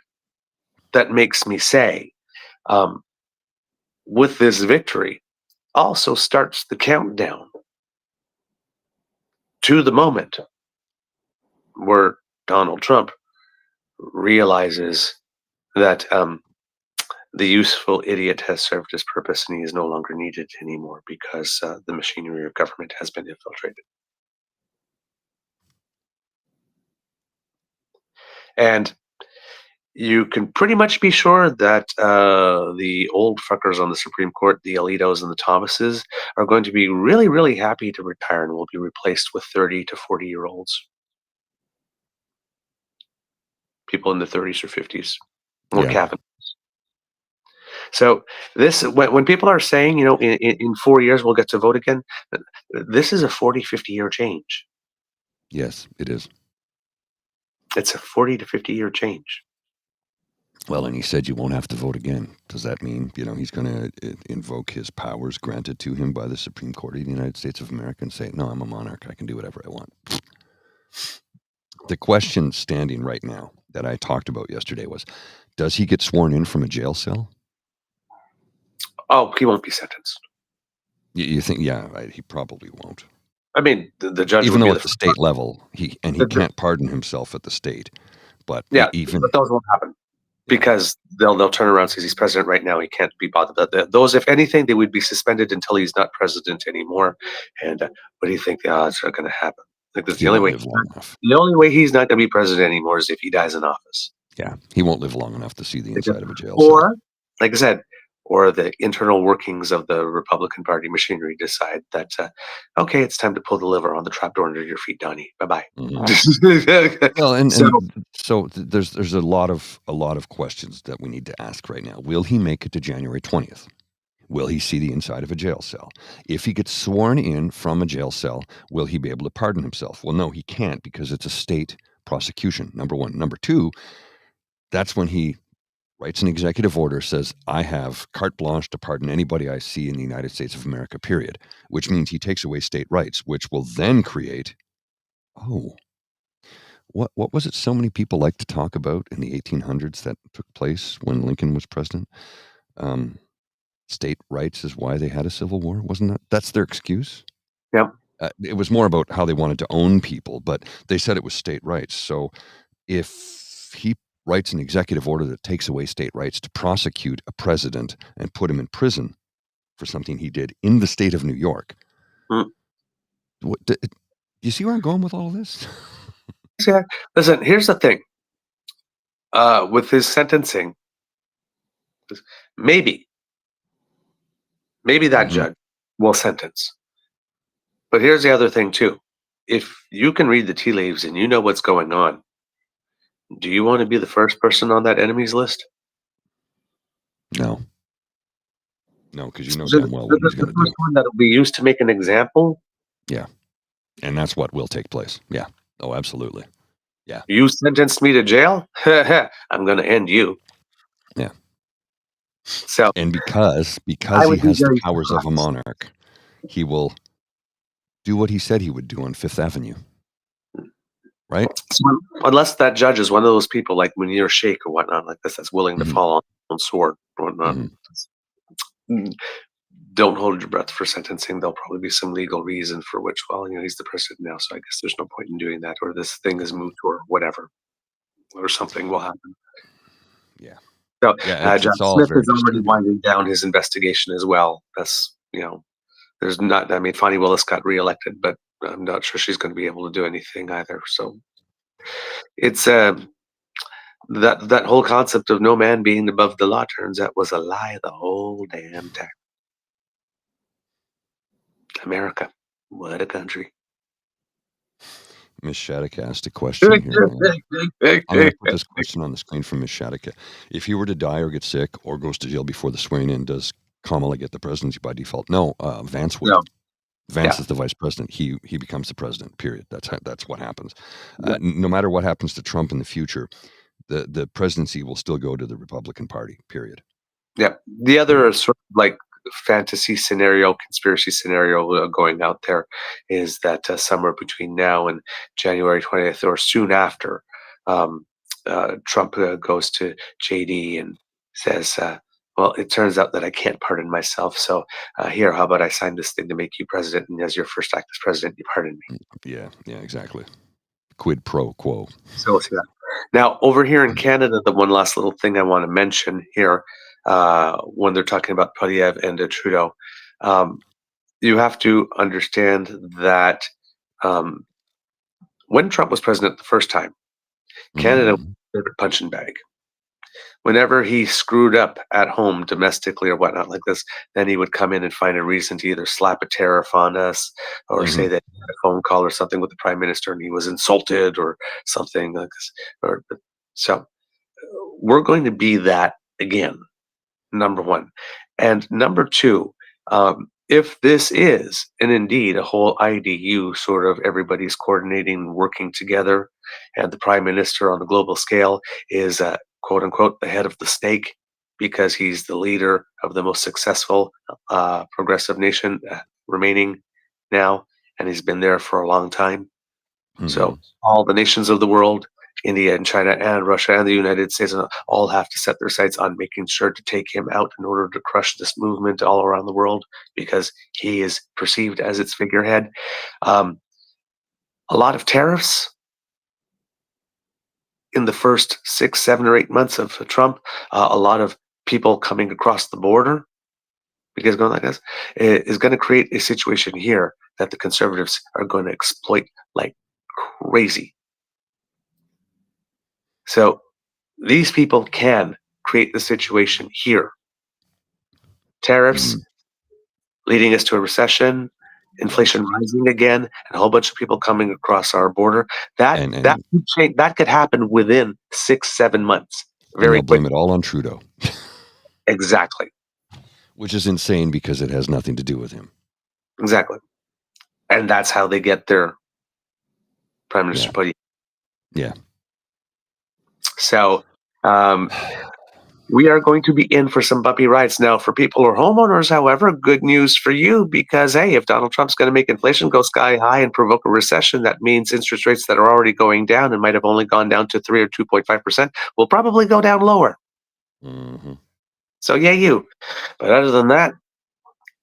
that makes me say, with this victory, also starts the countdown to the moment where Donald Trump realizes that the useful idiot has served his purpose and he is no longer needed anymore because the machinery of government has been infiltrated. And you can pretty much be sure that the old fuckers on the Supreme Court, the Alitos and the Thomases, are going to be really, really happy to retire and will be replaced with 30 to 40-year-olds. People in the 30s or 50s. More cabinets. So this, when people are saying, in 4 years we'll get to vote again, this is a 40, 50-year change. Yes, it is. It's a 40 to 50-year change. Well, and he said you won't have to vote again. Does that mean, he's going to invoke his powers granted to him by the Supreme Court of the United States of America and say, no, I'm a monarch. I can do whatever I want. The question standing right now that I talked about yesterday was, does he get sworn in from a jail cell? Oh, he won't be sentenced. You think, yeah, right, he probably won't. I mean, the judge Even would be though the at the state level, he can't pardon himself at the state, but yeah, even but those won't happen yeah, because they'll turn around because he's president right now. He can't be bothered. Those, if anything, they would be suspended until he's not president anymore. And what do you think the odds are going to happen? Like that's he the only won't way. live long enough. The only way he's not going to be president anymore is if he dies in office. Yeah, he won't live long enough to see the inside of a jail cell. Or, like I said, or the internal workings of the Republican Party machinery decide that, okay, it's time to pull the lever on the trapdoor under your feet, Donnie. Bye bye. Well, So, there's a lot of questions that we need to ask right now. Will he make it to January 20th? Will he see the inside of a jail cell? If he gets sworn in from a jail cell, will he be able to pardon himself? Well, no, he can't because it's a state prosecution, number one. Number two, that's when he writes an executive order, says, I have carte blanche to pardon anybody I see in the United States of America, period, which means he takes away state rights, which will then create, what was it so many people like to talk about in the 1800s that took place when Lincoln was president? State rights is why they had a civil war, wasn't that? That's their excuse? yep. It was more about how they wanted to own people, but they said it was state rights. So if he writes an executive order that takes away state rights to prosecute a president and put him in prison for something he did in the state of New York, do you see where I'm going with all of this? Yeah. Listen, here's the thing. With his sentencing, maybe that judge will sentence. But here's the other thing too. If you can read the tea leaves and you know what's going on, do you want to be the first person on that enemies list? No, because you know damn well what he's going to do. The first one that'll be used to make an example. Yeah, and that's what will take place. Yeah. Oh, absolutely. Yeah. You sentenced me to jail? I'm going to end you. Yeah. So, and because he has the powers of a monarch, he will do what he said he would do on Fifth Avenue. Right? So, unless that judge is one of those people like Munir Sheikh or whatnot like this that's willing to fall on his own sword or whatnot. Don't hold your breath for sentencing. There'll probably be some legal reason for which, well, he's the president now, so I guess there's no point in doing that, or this thing is moot, or whatever, or something will happen. Yeah. So, yeah, John Smith is already winding down his investigation as well. That's there's not. I mean, Fani Willis got reelected, but I'm not sure she's going to be able to do anything either. So, it's that whole concept of no man being above the law turns out was a lie the whole damn time. America, what a country. Miss Shattuck asked a question here. I'm going to put this question on the screen from Miss Shattuck. If he were to die or get sick or goes to jail before the swearing in, does Kamala get the presidency by default? No, Vance would. No. Vance is the vice president. He becomes the president, period. That's what happens. No matter what happens to Trump in the future, the presidency will still go to the Republican Party, period. Yeah. The other sort of like fantasy scenario, conspiracy scenario going out there is that somewhere between now and January 20th or soon after, Trump goes to JD and says, well, it turns out that I can't pardon myself. So here, how about I sign this thing to make you president? And as your first act as president, you pardon me. Yeah, exactly. Quid pro quo. So yeah. Now, over here in Canada, the one last little thing I want to mention here, when they're talking about Poilievre and Trudeau, you have to understand that when Trump was president the first time, Canada was a favorite punching bag. Whenever he screwed up at home domestically or whatnot like this, then he would come in and find a reason to either slap a tariff on us or say that he had a phone call or something with the prime minister and he was insulted or something like this. So we're going to be that again, number one. And number two, if this is, and indeed a whole IDU, sort of everybody's coordinating, working together, and the prime minister on the global scale is quote unquote the head of the snake because he's the leader of the most successful progressive nation remaining now, and he's been there for a long time. So all the nations of the world India and China and Russia and the United States all have to set their sights on making sure to take him out in order to crush this movement all around the world because he is perceived as its figurehead. A lot of tariffs in the first 6, 7, or 8 months of Trump. A lot of people coming across the border because going like this is going to create a situation here that the conservatives are going to exploit like crazy. So these people can create the situation here. Tariffs leading us to a recession, inflation rising again, and a whole bunch of people coming across our border. That could change, that could happen within 6, 7 months. Very and they'll blame it all on Trudeau. Exactly. Which is insane because it has nothing to do with him. Exactly. And that's how they get their prime minister put. Yeah. So we are going to be in for some bumpy rides. Now, for people who are homeowners, however, good news for you because, hey, if Donald Trump's going to make inflation go sky high and provoke a recession, that means interest rates that are already going down and might have only gone down to 3 or 2.5% will probably go down lower. Mm-hmm. So, yeah, you. But other than that,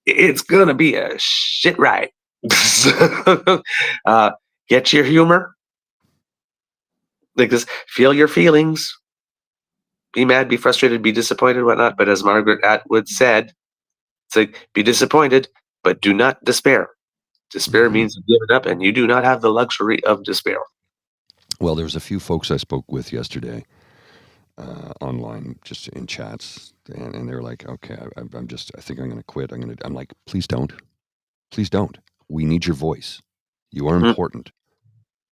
it's going to be a shit ride. Get your humor. Like this, feel your feelings. Be mad, be frustrated, be disappointed, whatnot. But as Margaret Atwood said, it's like, be disappointed, but do not despair. Despair means you've given up, and you do not have the luxury of despair. Well, there's a few folks I spoke with yesterday online, just in chats, and they're like, okay, I think I'm going to quit. I'm like, please don't. Please don't. We need your voice. You are important.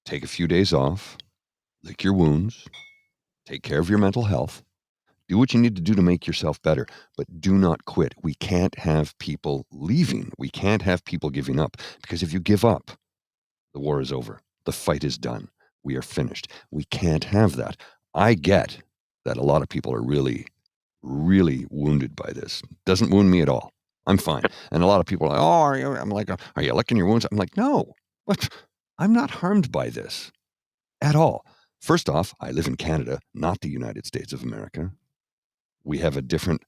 Take a few days off, lick your wounds, take care of your mental health. Do what you need to do to make yourself better, but do not quit. We can't have people leaving. We can't have people giving up, because if you give up, the war is over. The fight is done. We are finished. We can't have that. I get that a lot of people are really, really wounded by this. Doesn't wound me at all. I'm fine. And a lot of people are like, oh, I'm like, are you licking your wounds? I'm like, no, what? I'm not harmed by this at all. First off, I live in Canada, not the United States of America. We have a different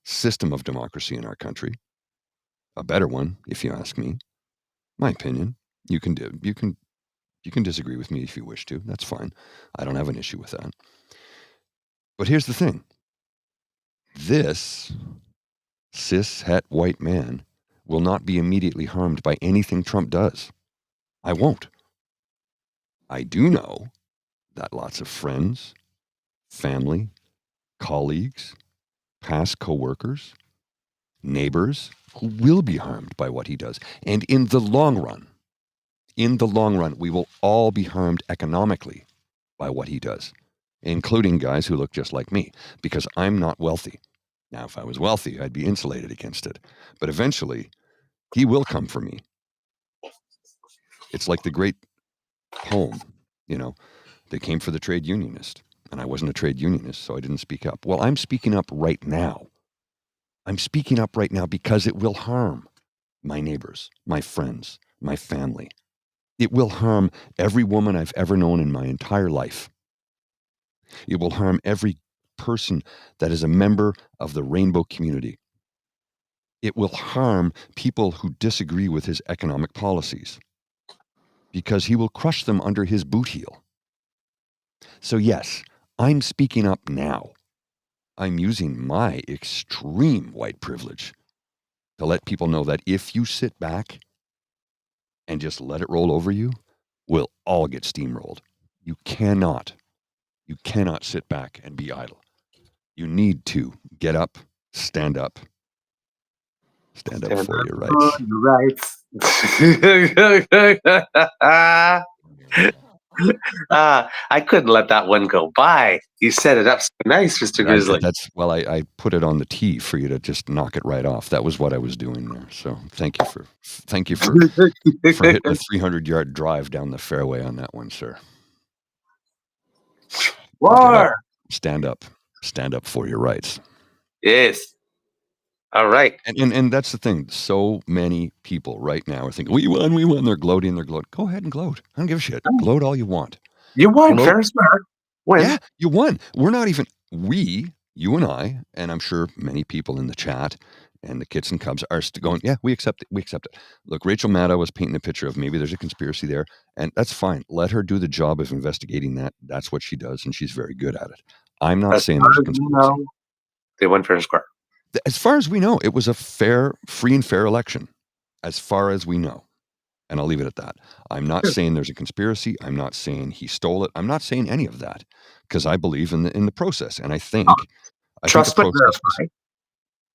system of democracy in our country, a better one, if you ask me. My opinion. You can disagree with me if you wish to. That's fine. I don't have an issue with that. But here's the thing. This cis-het white man will not be immediately harmed by anything Trump does. I won't. I do know that lots of friends, family, colleagues, past co-workers, neighbors who will be harmed by what he does. And in the long run, we will all be harmed economically by what he does, including guys who look just like me, because I'm not wealthy. Now, if I was wealthy, I'd be insulated against it. But eventually, he will come for me. It's like the great poem, they came for the trade unionist. And I wasn't a trade unionist, so I didn't speak up. Well, I'm speaking up right now. I'm speaking up right now because it will harm my neighbors, my friends, my family. It will harm every woman I've ever known in my entire life. It will harm every person that is a member of the rainbow community. It will harm people who disagree with his economic policies because he will crush them under his boot heel. So yes, I'm speaking up now. I'm using my extreme white privilege to let people know that if you sit back and just let it roll over you, we'll all get steamrolled. You cannot sit back and be idle. You need to get up, stand up for your rights. I couldn't let that one go by. You set it up so nice, Mr. Grizzly. I put it on the tee for you to just knock it right off. That was what I was doing there. So thank you for hitting a 300-yard drive down the fairway on that one, sir. War. Stand up for your rights. Yes. All right. And that's the thing. So many people right now are thinking, we won. They're gloating. Go ahead and gloat. I don't give a shit. Gloat all you want. You won, fair smart. When? Yeah, you won. We're not even you and I, and I'm sure many people in the chat and the Kits and Cubs are going, yeah, we accept it. We accept it. Look, Rachel Maddow was painting a picture of maybe there's a conspiracy there, and that's fine. Let her do the job of investigating that. That's what she does, and she's very good at it. I'm not As saying far there's a as you conspiracy. know, they won fair and square. As far as we know, it was a free and fair election, as far as we know. And I'll leave it at that. I'm not saying there's a conspiracy. I'm not saying he stole it. I'm not saying any of that because I believe in the process. And I think the Trust but process was, verify.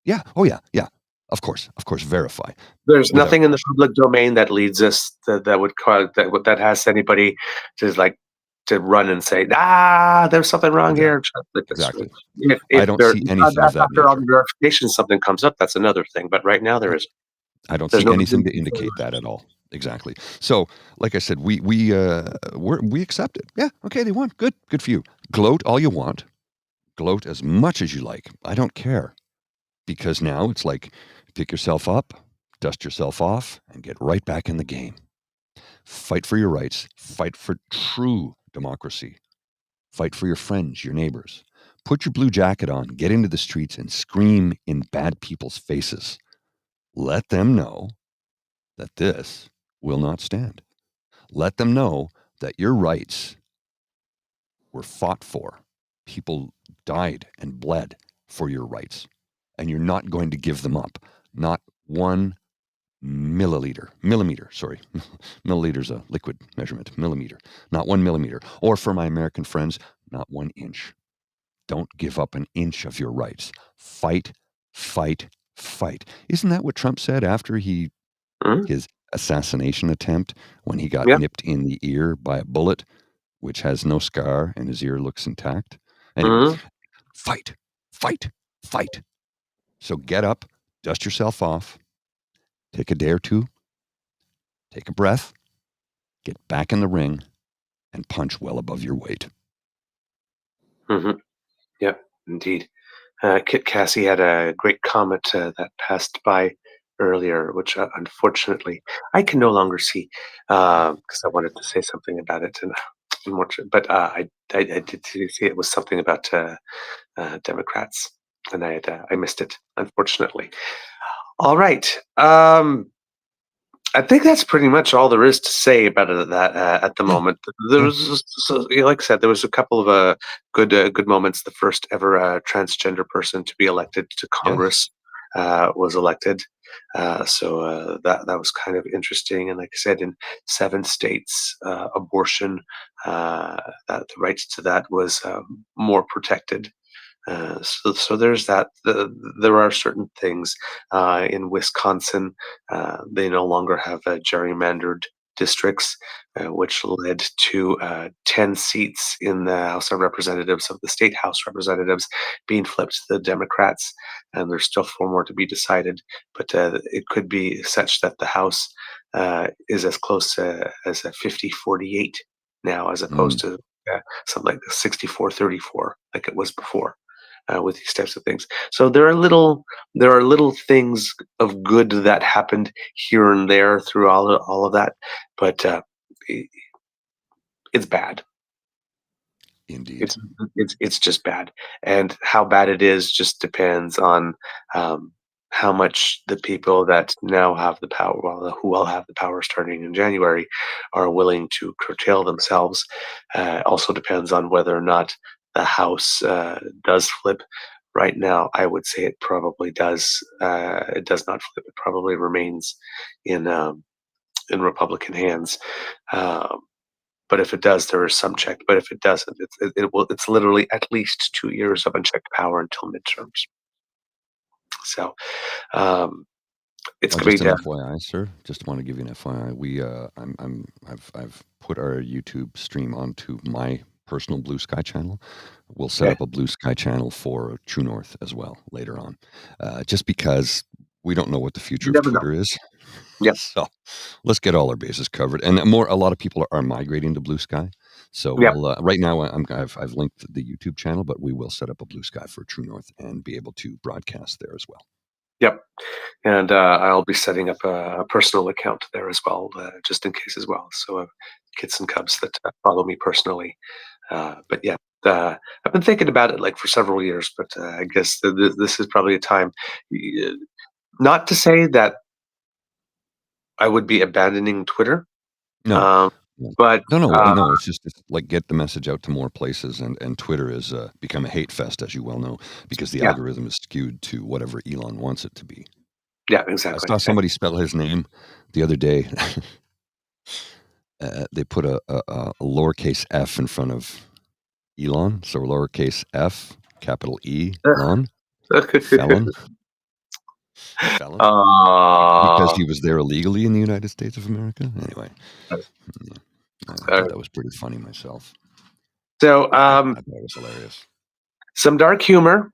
yeah. Oh yeah. Yeah. Of course. Verify. There's Without nothing in the question. public domain that leads us that would cause that has anybody to run and say, there's something wrong here. Exactly. If I don't there see anything of that after all the nature. verification something comes up, that's another thing. But right now there isn't. I don't There's see no anything to indicate that at all. Exactly. So, like I said, we accept it. Yeah. Okay. They won. Good. Good for you. Gloat all you want. Gloat as much as you like. I don't care. Because now it's like pick yourself up, dust yourself off, and get right back in the game. Fight for your rights. Fight for true democracy. Fight for your friends, your neighbors. Put your blue jacket on, get into the streets, and scream in bad people's faces. Let them know that this will not stand. Let them know that your rights were fought for. People died and bled for your rights, and you're not going to give them up. Not one millimeter, sorry. Milliliter's a liquid measurement, millimeter, not 1 millimeter. Or for my American friends, not 1 inch. Don't give up an inch of your rights. Fight, fight, fight. Isn't that what Trump said after his assassination attempt when he got Yeah. nipped in the ear by a bullet, which has no scar and his ear looks intact? Anyway, fight, fight, fight. So get up, dust yourself off, take a day or two, take a breath, get back in the ring, and punch well above your weight. Mm-hmm. Yep, indeed. Kit Cassie had a great comment that passed by earlier, which unfortunately I can no longer see because I wanted to say something about it, but I did see it was something about Democrats, and I missed it, unfortunately. All right. I think that's pretty much all there is to say about it at the moment. There was, like I said, there was a couple of good moments. The first ever transgender person to be elected to Congress was elected, so that was kind of interesting. And like I said, in 7 states, abortion, the rights to that was more protected. So there's that. There are certain things in Wisconsin. They no longer have gerrymandered districts, which led to 10 seats in the House of Representatives of the state House Representatives being flipped to the Democrats, and there's still 4 more to be decided. But it could be such that the House is as close as a 50-48 now, as opposed to something like 64-34, like it was before. With these types of things, so there are little things of good that happened here and there through all of that, but it's bad. Indeed. It's just bad, and how bad it is just depends on how much the people that now have the power, who will have the power starting in January, are willing to curtail themselves. Also depends on whether or not the House does flip. Right now, I would say it probably does. It does not flip. It probably remains in Republican hands. But if it does, there is some check. But if it doesn't, it's literally at least 2 years of unchecked power until midterms. So it's going to Just be an done. FYI, sir. Just want to give you an FYI. I've put our YouTube stream onto my personal Blue Sky channel. We'll set up a Blue Sky channel for True North as well later on, just because we don't know what the future You of never know. Twitter is. Yep. So let's get all our bases covered. And a lot of people are migrating to Blue Sky. So Yep. we'll right now I've linked the YouTube channel, but we will set up a Blue Sky for True North and be able to broadcast there as well. Yep. And I'll be setting up a personal account there as well, just in case as well. So Kits and Cubs that follow me personally. But yeah, I've been thinking about it like for several years, but I guess this is probably a time. Not to say that I would be abandoning Twitter, No. um, No. but No, it's just it's like get the message out to more places, and Twitter has become a hate fest, as you well know, because the yeah, algorithm is skewed to whatever Elon wants it to be. yeah, I exactly. saw somebody spell his name the other day. They put a lowercase f in front of Elon, so lowercase f, capital E, Lon, felon, felon, because uh, he was there illegally in the United States of America. Anyway, yeah, I uh, thought that was pretty funny myself. so I thought it was hilarious. some dark humor.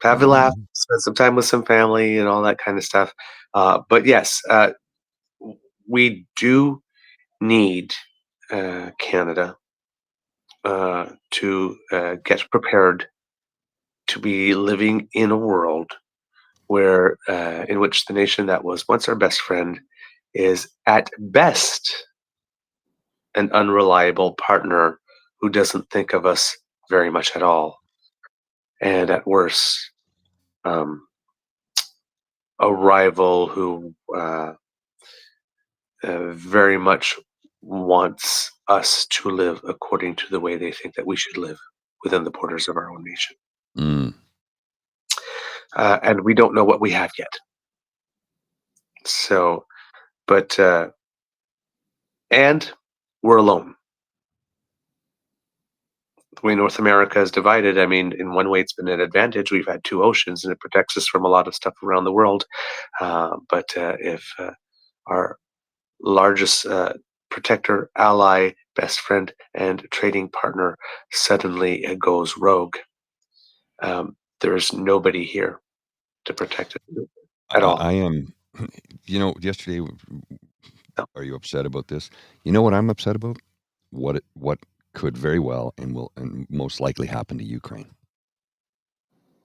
Have a laugh, Mhm. spend some time with some family, and all that kind of stuff. But yes, we do need Canada to get prepared to be living in a world where, in which the nation that was once our best friend is at best an unreliable partner who doesn't think of us very much at all, and at worst, um, a rival who very much wants us to live according to the way they think that we should live within the borders of our own nation. Mm. And we don't know what we have yet. So, but, and we're alone. The way North America is divided, I mean, in one way it's been an advantage. We've had two oceans and it protects us from a lot of stuff around the world. But if our largest protector, ally, best friend, and trading partner suddenly goes rogue, there's nobody here to protect it at all. I am, yesterday, No. are you upset about this? You know what I'm upset about? What could very well and will and most likely happen to Ukraine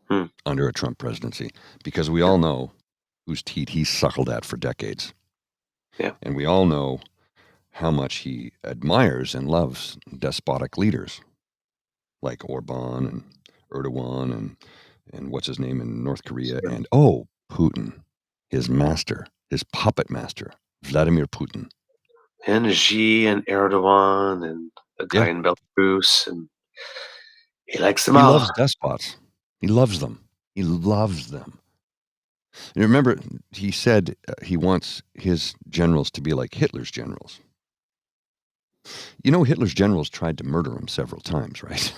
Hmm. under a Trump presidency, because we Yeah. all know whose teat he's suckled at for decades. Yeah. And we all know how much he admires and loves despotic leaders like Orban and Erdogan and what's his name in North Korea, Sure. and Putin, his master, his puppet master, Vladimir Putin. And Xi and Erdogan and the guy Yeah, in Belarus, and he likes them he all. loves despots. He loves them. He loves them. You remember, he said he wants his generals to be like Hitler's generals. You know, Hitler's generals tried to murder him several times, right?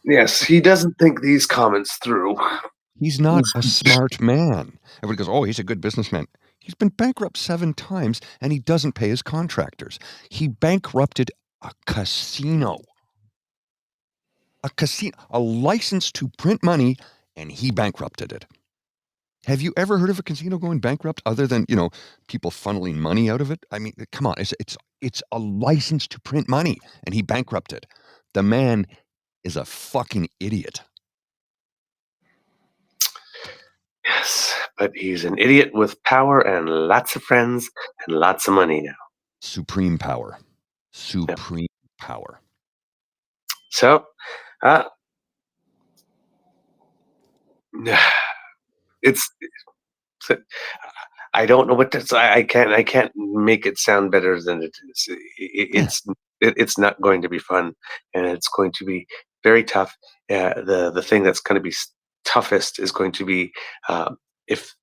Yes, he doesn't think these comments through. He's not a smart man. Everybody goes, oh, he's a good businessman. He's been bankrupt 7 times, and he doesn't pay his contractors. He bankrupted a casino. A license to print money, and he bankrupted it. Have you ever heard of a casino going bankrupt other than, people funneling money out of it? I mean, come on, it's a license to print money, and he bankrupted. The man is a fucking idiot. Yes, but he's an idiot with power and lots of friends and lots of money now. Supreme power. Yep. Supreme power. So, it's I don't know what to say. I can't make it sound better than it is. It's not going to be fun, and it's going to be very tough. The thing that's going to be toughest is going to be if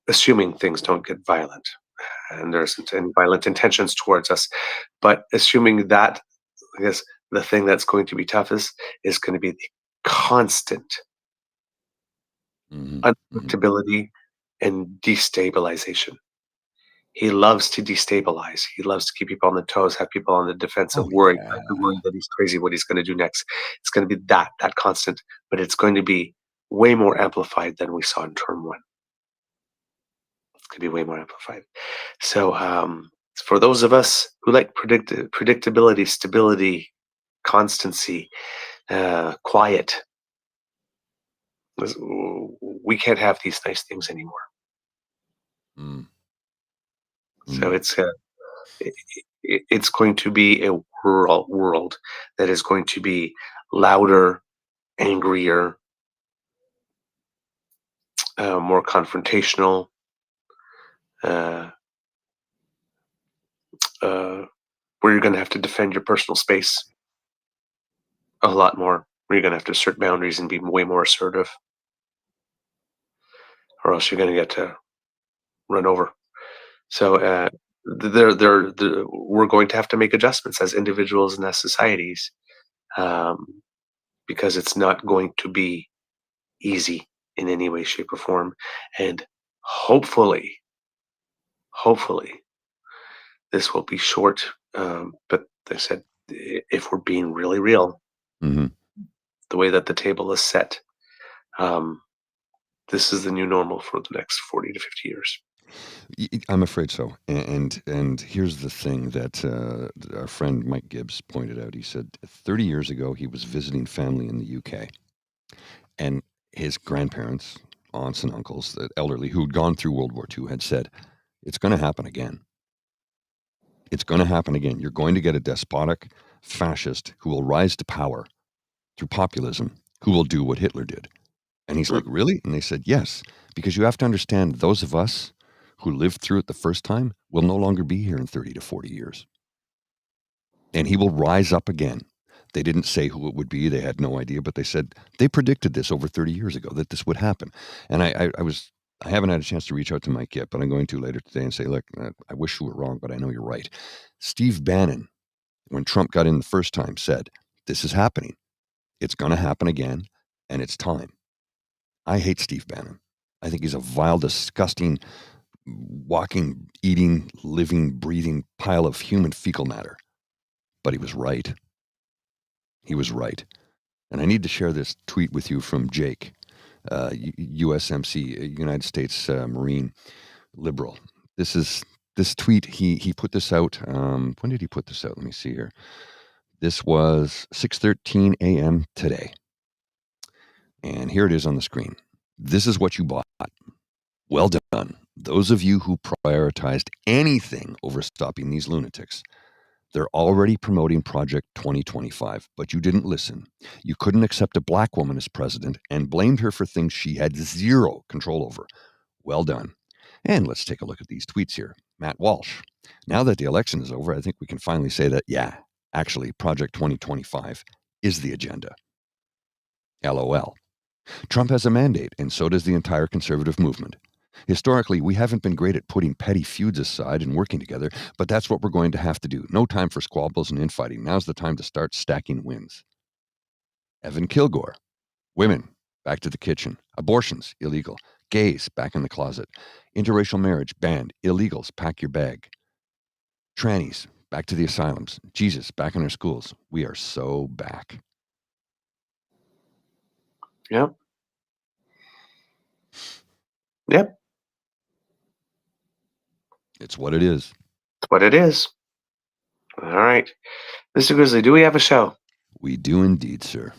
assuming things don't get violent and there isn't any violent intentions towards us, but assuming that, I guess the thing that's going to be toughest is going to be the constant Mhm, mhm. unpredictability and destabilization. He loves to destabilize. He loves to keep people on the toes, have people on the defensive, Oh, worried yeah. that he's crazy, what he's going to do next. It's going to be that constant, but it's going to be way more amplified than we saw in term one. It's going to be way more amplified. So, for those of us who like predictability, stability, constancy, quiet, we can't have these nice things anymore. Mm, So mm. it's it's going to be a world that is going to be louder, angrier, more confrontational, where you're going to have to defend your personal space a lot more, where you're going to have to assert boundaries and be way more assertive, or else you're going to get run over. So we're going to have to make adjustments as individuals and as societies, because it's not going to be easy in any way, shape, or form. And hopefully, this will be short. But they said, if we're being really real, Mhm. the way that the table is set, this is the new normal for the next 40 to 50 years. I'm afraid so. And here's the thing that our friend Mike Gibbs pointed out. He said 30 years ago he was visiting family in the UK, and his grandparents, aunts and uncles, the elderly who'd gone through World War II, had said, "It's going to happen again. It's going to happen again. You're going to get a despotic fascist who will rise to power through populism, who will do what Hitler did." And he's like, "Really?" And they said, "Yes, because you have to understand, those of us who lived through it the first time will no longer be here in 30 to 40 years. And he will rise up again." They didn't say who it would be. They had no idea, but they said they predicted this over 30 years ago, that this would happen. And I haven't had a chance to reach out to Mike yet, but I'm going to later today and say, "Look, I wish you were wrong, but I know you're right." Steve Bannon, when Trump got in the first time, said, "This is happening. It's going to happen again, and it's time." I hate Steve Bannon. I think he's a vile, disgusting, walking, eating, living, breathing pile of human fecal matter. But he was right. He was right. And I need to share this tweet with you from Jake, USMC, United States Marine liberal. This tweet. He put this out. When did he put this out? Let me see here. This was 6:13 a.m. today. And here it is on the screen. "This is what you bought. Well done, those of you who prioritized anything over stopping these lunatics. They're already promoting Project 2025, but you didn't listen. You couldn't accept a black woman as president and blamed her for things she had zero control over. Well done." And let's take a look at these tweets here. Matt Walsh: "Now that the election is over, I think we can finally say that, yeah, actually, Project 2025 is the agenda. LOL. Trump has a mandate, and so does the entire conservative movement. Historically, we haven't been great at putting petty feuds aside and working together, but that's what we're going to have to do. No time for squabbles and infighting. Now's the time to start stacking wins." Evan Kilgore: "Women, back to the kitchen. Abortions, illegal. Gays, back in the closet. Interracial marriage, banned. Illegals, pack your bag. Trannies, back to the asylums. Jesus, back in our schools. We are so back." Yep. Yep. It's what it is. That's what it is. All right. Mr. Grizzly, do we have a show? We do indeed, sir.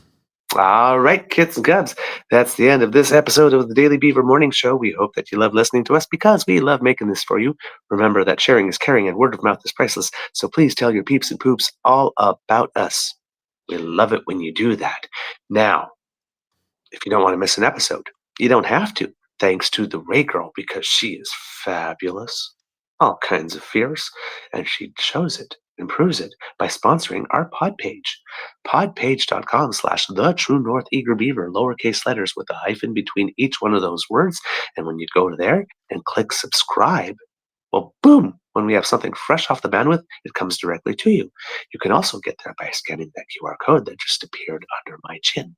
All right, kids and cubs. That's the end of this episode of the Daily Beaver Morning Show. We hope that you love listening to us because we love making this for you. Remember that sharing is caring and word of mouth is priceless. So please tell your peeps and poops all about us. We love it when you do that. Now, if you don't want to miss an episode, you don't have to, thanks to the Ray Girl, because she is fabulous, all kinds of fierce, and she shows it and proves it by sponsoring our pod page. Podpage.com/the True North Eager Beaver, lowercase letters with a hyphen between each one of those words. And when you go there and click subscribe, well, boom, when we have something fresh off the bandwidth, it comes directly to you. You can also get there by scanning that QR code that just appeared under my chin.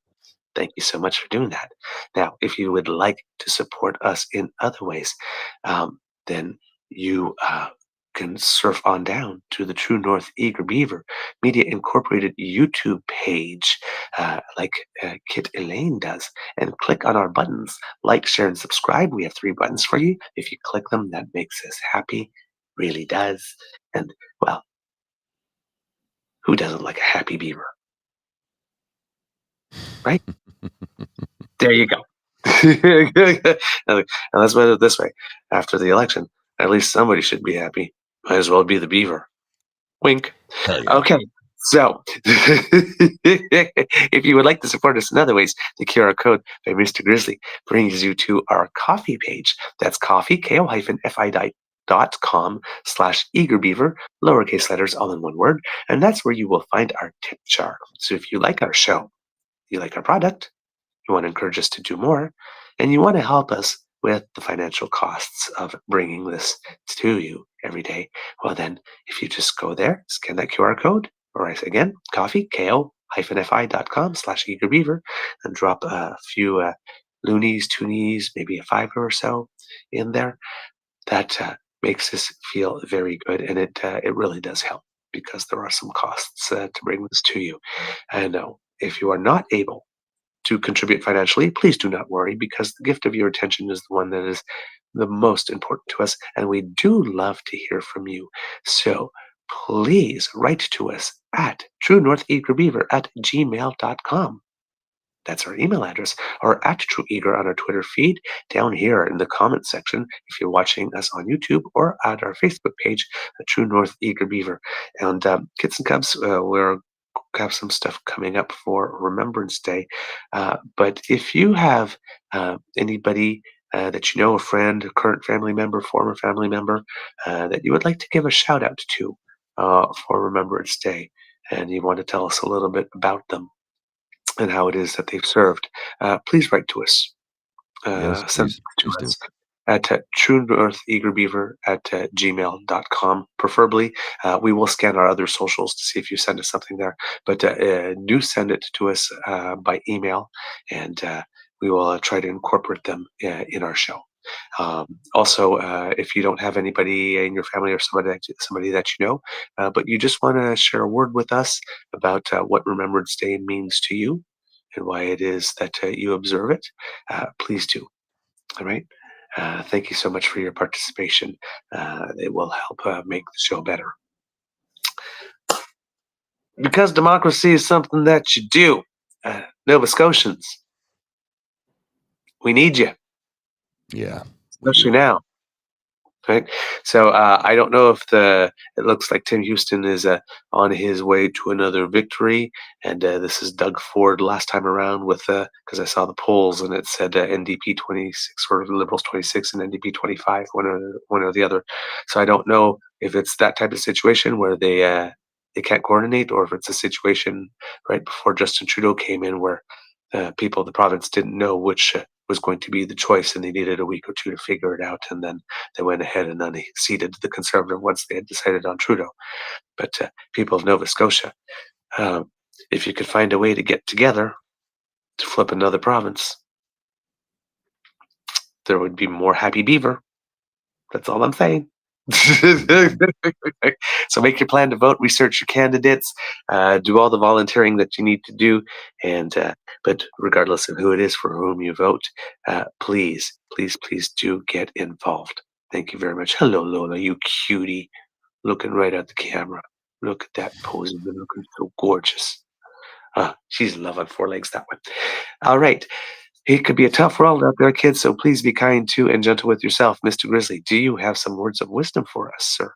Thank you so much for doing that. Now, if you would like to support us in other ways, then you can surf on down to the True North Eager Beaver Media Incorporated YouTube page, like Kit Elaine does, and click on our buttons, like, share, and subscribe. We have 3 buttons for you. If you click them, that makes us happy, really does. And, well, who doesn't like a happy beaver? Right? There you go. And let's put it this way. After the election, at least somebody should be happy. Might as well be the beaver. Wink. Hell yeah. Okay. So, if you would like to support us in other ways, the QR code by Mr. Grizzly brings you to our coffee page. That's coffee, ko-fi.com/eagerbeaver, lowercase letters, all in one word. And that's where you will find our tip jar. So if you like our show, you like our product, you want to encourage us to do more, and you want to help us with the financial costs of bringing this to you every day, well then, if you just go there, scan that QR code, or again, coffee, ko-fi.com/eagerbeaver, and drop a few loonies, toonies, maybe a $5 or so in there, that makes us feel very good, and it really does help because there are some costs to bring this to you. And if you are not able to contribute financially, please do not worry, because the gift of your attention is the one that is the most important to us, and we do love to hear from you. So please write to us at truenortheagerbeaver@gmail.com. That's our email address, or at TrueEager on our Twitter feed, down here in the comments section if you're watching us on YouTube, or at our Facebook page, True North Eager Beaver. And kids and cubs, we're have some stuff coming up for Remembrance Day. But if you have anybody that you know, a friend, a current family member, former family member, that you would like to give a shout out to for Remembrance Day, and you want to tell us a little bit about them and how it is that they've served, please write to us. Yes, Send please. it to Please do. us at truenortheagerbeaver@gmail.com. Preferably, we will scan our other socials to see if you send us something there. But do send it to us by email, and we will try to incorporate them in our show. Also, if you don't have anybody in your family or somebody that you know, but you just want to share a word with us about what Remembrance Day means to you and why it is that you observe it, please do. All right. Thank you so much for your participation. It will help make the show better. Because democracy is something that you do, Nova Scotians, we need you, Yeah. We especially do. now. Right. So I don't know if it looks like Tim Houston is on his way to another victory, and this is Doug Ford last time around with because I saw the polls and it said NDP 26 or Liberals 26 and NDP 25, one or the other. So I don't know if it's that type of situation where they can't coordinate, or if it's a situation right before Justin Trudeau came in where people of the province didn't know which was going to be the choice, and they needed a week or two to figure it out, and then they went ahead and unseated the Conservative once they had decided on Trudeau. But people of Nova Scotia, if you could find a way to get together to flip another province, there would be more happy beaver. That's all I'm saying. So make your plan to vote, research your candidates, do all the volunteering that you need to do, and but regardless of who it is for whom you vote, please do get involved. Thank you very much. Hello, Lola, you cutie, looking right at the camera. Look at that pose, looking so gorgeous. She's love on four legs, that one. All right. It could be a tough world out there, kids, so please be kind to and gentle with yourself. Mr. Grizzly, do you have some words of wisdom for us, sir?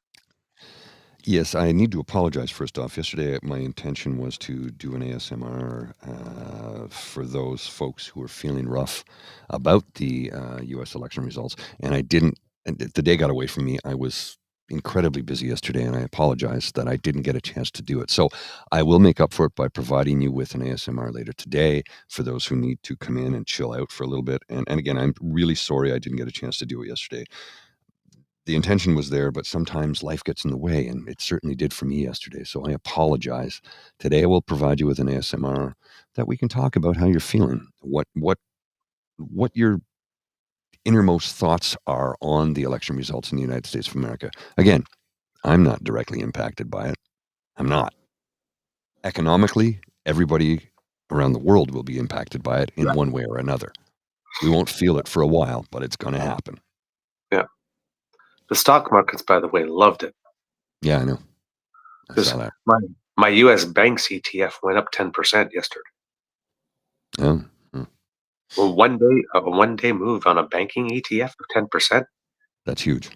Yes, I need to apologize first off. Yesterday, my intention was to do an ASMR for those folks who are feeling rough about the U.S. election results, and I didn't. And the day got away from me. I was incredibly busy yesterday, and I apologize that I didn't get a chance to do it. So I will make up for it by providing you with an ASMR later today for those who need to come in and chill out for a little bit. And again, I'm really sorry I didn't get a chance to do it yesterday. The intention was there, but sometimes life gets in the way, and it certainly did for me yesterday. So I apologize. Today I will provide you with an ASMR that we can talk about how you're feeling, what your innermost thoughts are on the election results in the United States of America. Again, I'm not directly impacted by it. I'm not. Economically, everybody around the world will be impacted by it in one way or another. We won't feel it for a while, but it's going to happen. Yeah. The stock markets, by the way, loved it. Yeah, I know. I saw that. My U.S. banks ETF went up 10% yesterday. Oh. Well, a one day move on a banking ETF of 10%. That's huge.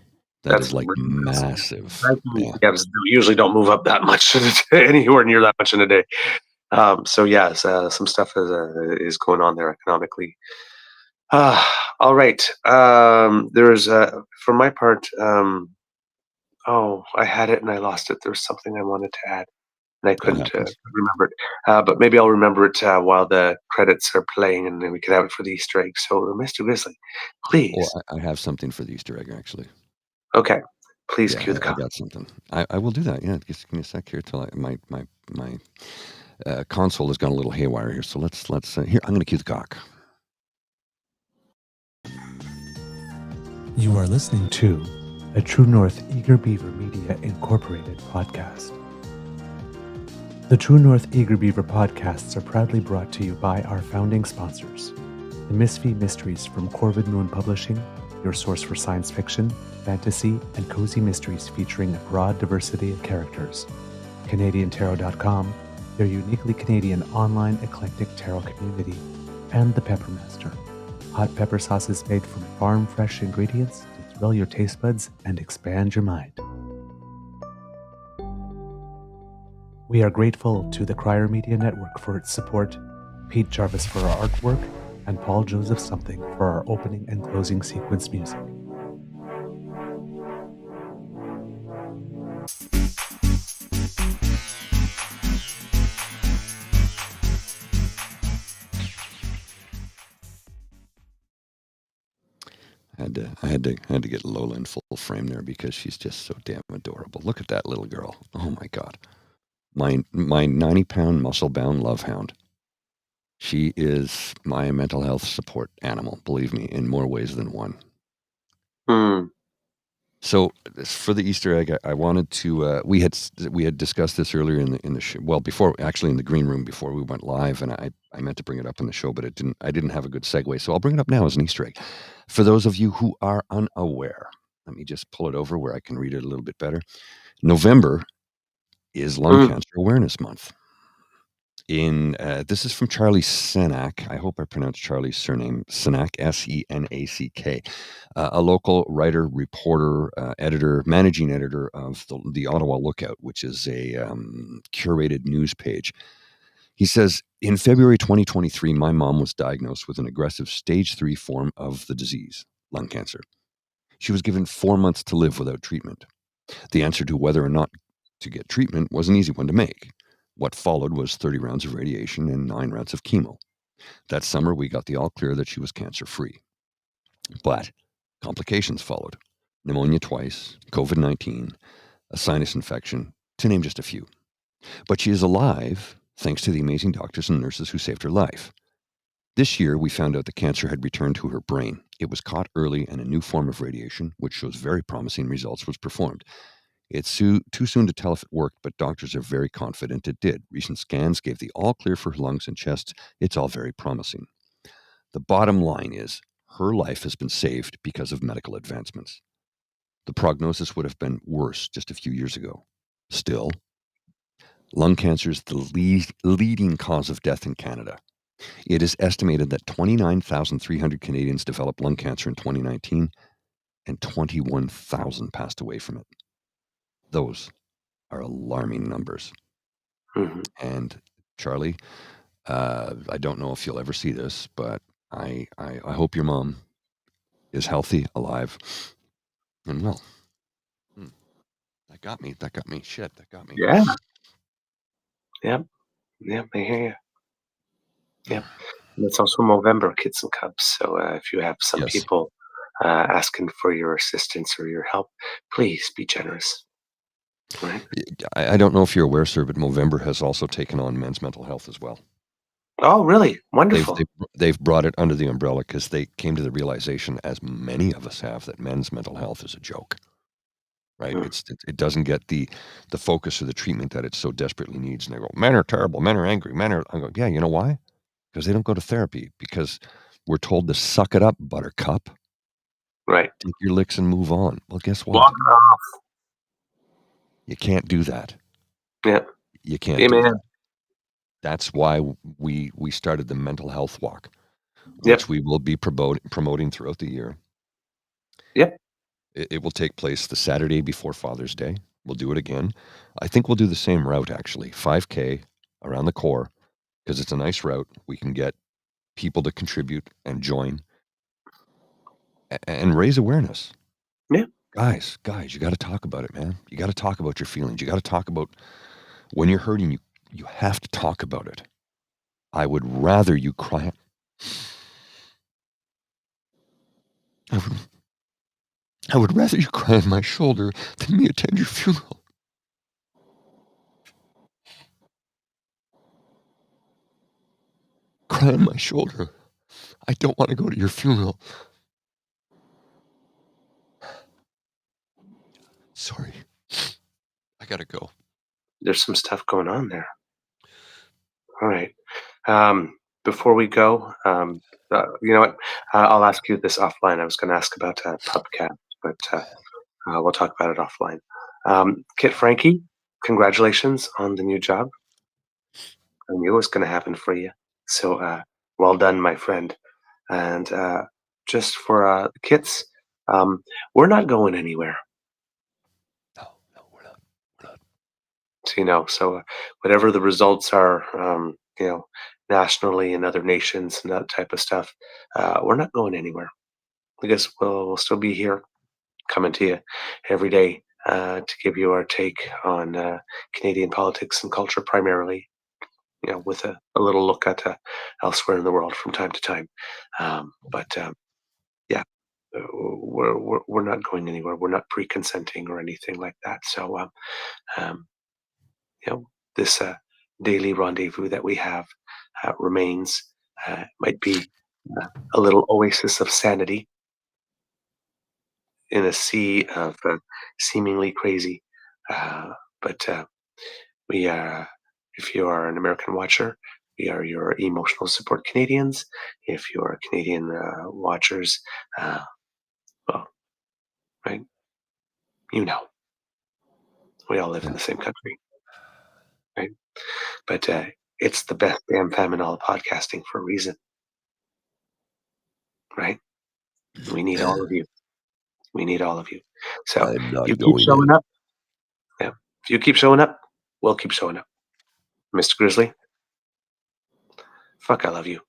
That is like massive. Yeah. Because they usually don't move up that much anywhere near that much in a day. So yes, some stuff is going on there economically. All right. There's for my part. Oh, I had it and I lost it. There was something I wanted to add and I That couldn't happens. remember it. But maybe I'll remember it while the credits are playing, and then we can have it for the Easter egg. So, Mr. Grizzly, please. Oh, I have something for the Easter egg, actually. Okay, please Yeah, cue the I clock. got something. I will do that. Yeah, just give me a sec here till my console has gone a little haywire here. So let's here. I'm going to cue the cock. You are listening to a True North Eager Beaver Media Incorporated podcast. The True North Eager Beaver podcasts are proudly brought to you by our founding sponsors, the Misfit Mysteries from Corvid Moon Publishing, your source for science fiction, fantasy, and cozy mysteries featuring a broad diversity of characters, CanadianTarot.com, their uniquely Canadian online eclectic tarot community, and the Peppermaster, hot pepper sauces made from farm-fresh ingredients to thrill your taste buds and expand your mind. We are grateful to the Crier Media Network for its support, Pete Jarvis for our artwork, and Paul Joseph Something for our opening and closing sequence music. I had to get Lola in full frame there because she's just so damn adorable. Look at that little girl. Oh my God. My 90-pound muscle-bound love hound. She is my mental health support animal, believe me, in more ways than one. So for the Easter egg, I wanted to. We had discussed this earlier in the show. Well, before actually in the green room before we went live, and I meant to bring it up in the show, but I didn't have a good segue, so I'll bring it up now as an Easter egg. For those of you who are unaware, let me just pull it over where I can read it a little bit better. November is Lung Cancer Awareness Month. This is from Charlie Senack. I hope I pronounced Charlie's surname Senack, Senack, a local writer, reporter, editor, managing editor of the Ottawa Lookout, which is a curated news page. He says, in February 2023, my mom was diagnosed with an aggressive stage 3 form of the disease, lung cancer. She was given 4 months to live without treatment. The answer to whether or not to get treatment was an easy one to make. What followed was 30 rounds of radiation and 9 rounds of chemo. That summer, we got the all clear that she was cancer-free. But complications followed. Pneumonia twice, COVID-19, a sinus infection, to name just a few. But she is alive thanks to the amazing doctors and nurses who saved her life. This year, we found out the cancer had returned to her brain. It was caught early and a new form of radiation, which shows very promising results, was performed. It's too soon to tell if it worked, but doctors are very confident it did. Recent scans gave the all clear for her lungs and chest. It's all very promising. The bottom line is her life has been saved because of medical advancements. The prognosis would have been worse just a few years ago. Still, lung cancer is the leading cause of death in Canada. It is estimated that 29,300 Canadians developed lung cancer in 2019, and 21,000 passed away from it. Those are alarming numbers. Mm-hmm. And Charlie, I don't know if you'll ever see this, but I hope your mom is healthy, alive, and well. That got me. Shit, that got me. Yeah. Yep. I hear you. Yep. And it's also Movember, kids and cubs. So if you have some Yes. people asking for your assistance or your help, please be generous. Right? I don't know if you're aware, sir, but Movember has also taken on men's mental health as well. Oh, really? Wonderful. They've brought it under the umbrella because they came to the realization, as many of us have, that men's mental health is a joke. Right? It doesn't get the focus or the treatment that it so desperately needs. And they go, men are terrible, men are angry, I go, yeah, you know why? Because they don't go to therapy, because we're told to suck it up, buttercup. Right. Take your licks and move on. Well, guess what? Walk it off. You can't do that. Yeah. You can't do that. That's why we started the mental health walk, which we will be promoting throughout the year. Yep. It will take place the Saturday before Father's Day. We'll do it again. I think we'll do the same route, actually. 5K around the core, because it's a nice route. We can get people to contribute and join and raise awareness. Yeah. Guys, you got to talk about it, man. You got to talk about your feelings. You got to talk about when you're hurting. You have to talk about it. I would rather you cry. I would rather you cry on my shoulder than me attend your funeral. Cry on my shoulder. I don't want to go to your funeral. Sorry. I gotta go. There's some stuff going on there. All right. Before we go, you know what? I'll ask you this offline. I was going to ask about PubCat, but we'll talk about it offline. Kit Frankie, congratulations on the new job. I knew it was going to happen for you. So well done, my friend. And just for the kits, we're not going anywhere. No, we're not. So whatever the results are, nationally and other nations and that type of stuff, we're not going anywhere. I guess we'll still be here, coming to you every day to give you our take on Canadian politics and culture, primarily. With a little look at elsewhere in the world from time to time. Yeah, we're not going anywhere. We're not pre-consenting or anything like that. So this daily rendezvous that we have remains. Might be a little oasis of sanity in a sea of seemingly crazy. But we are, if you are an American watcher, we are your emotional support Canadians. If you're Canadian watchers, well, right, we all live in the same country, right? But it's the best damn famine all podcasting for a reason, right? We need all of you. We need all of you. So I'm not you keep going showing in. up. Yeah. If you keep showing up, we'll keep showing up. Mr. Grizzly, fuck, I love you.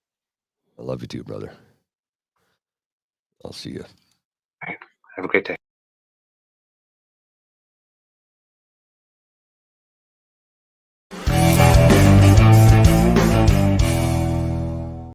I love you too, brother. I'll see you. All right. Have a great day.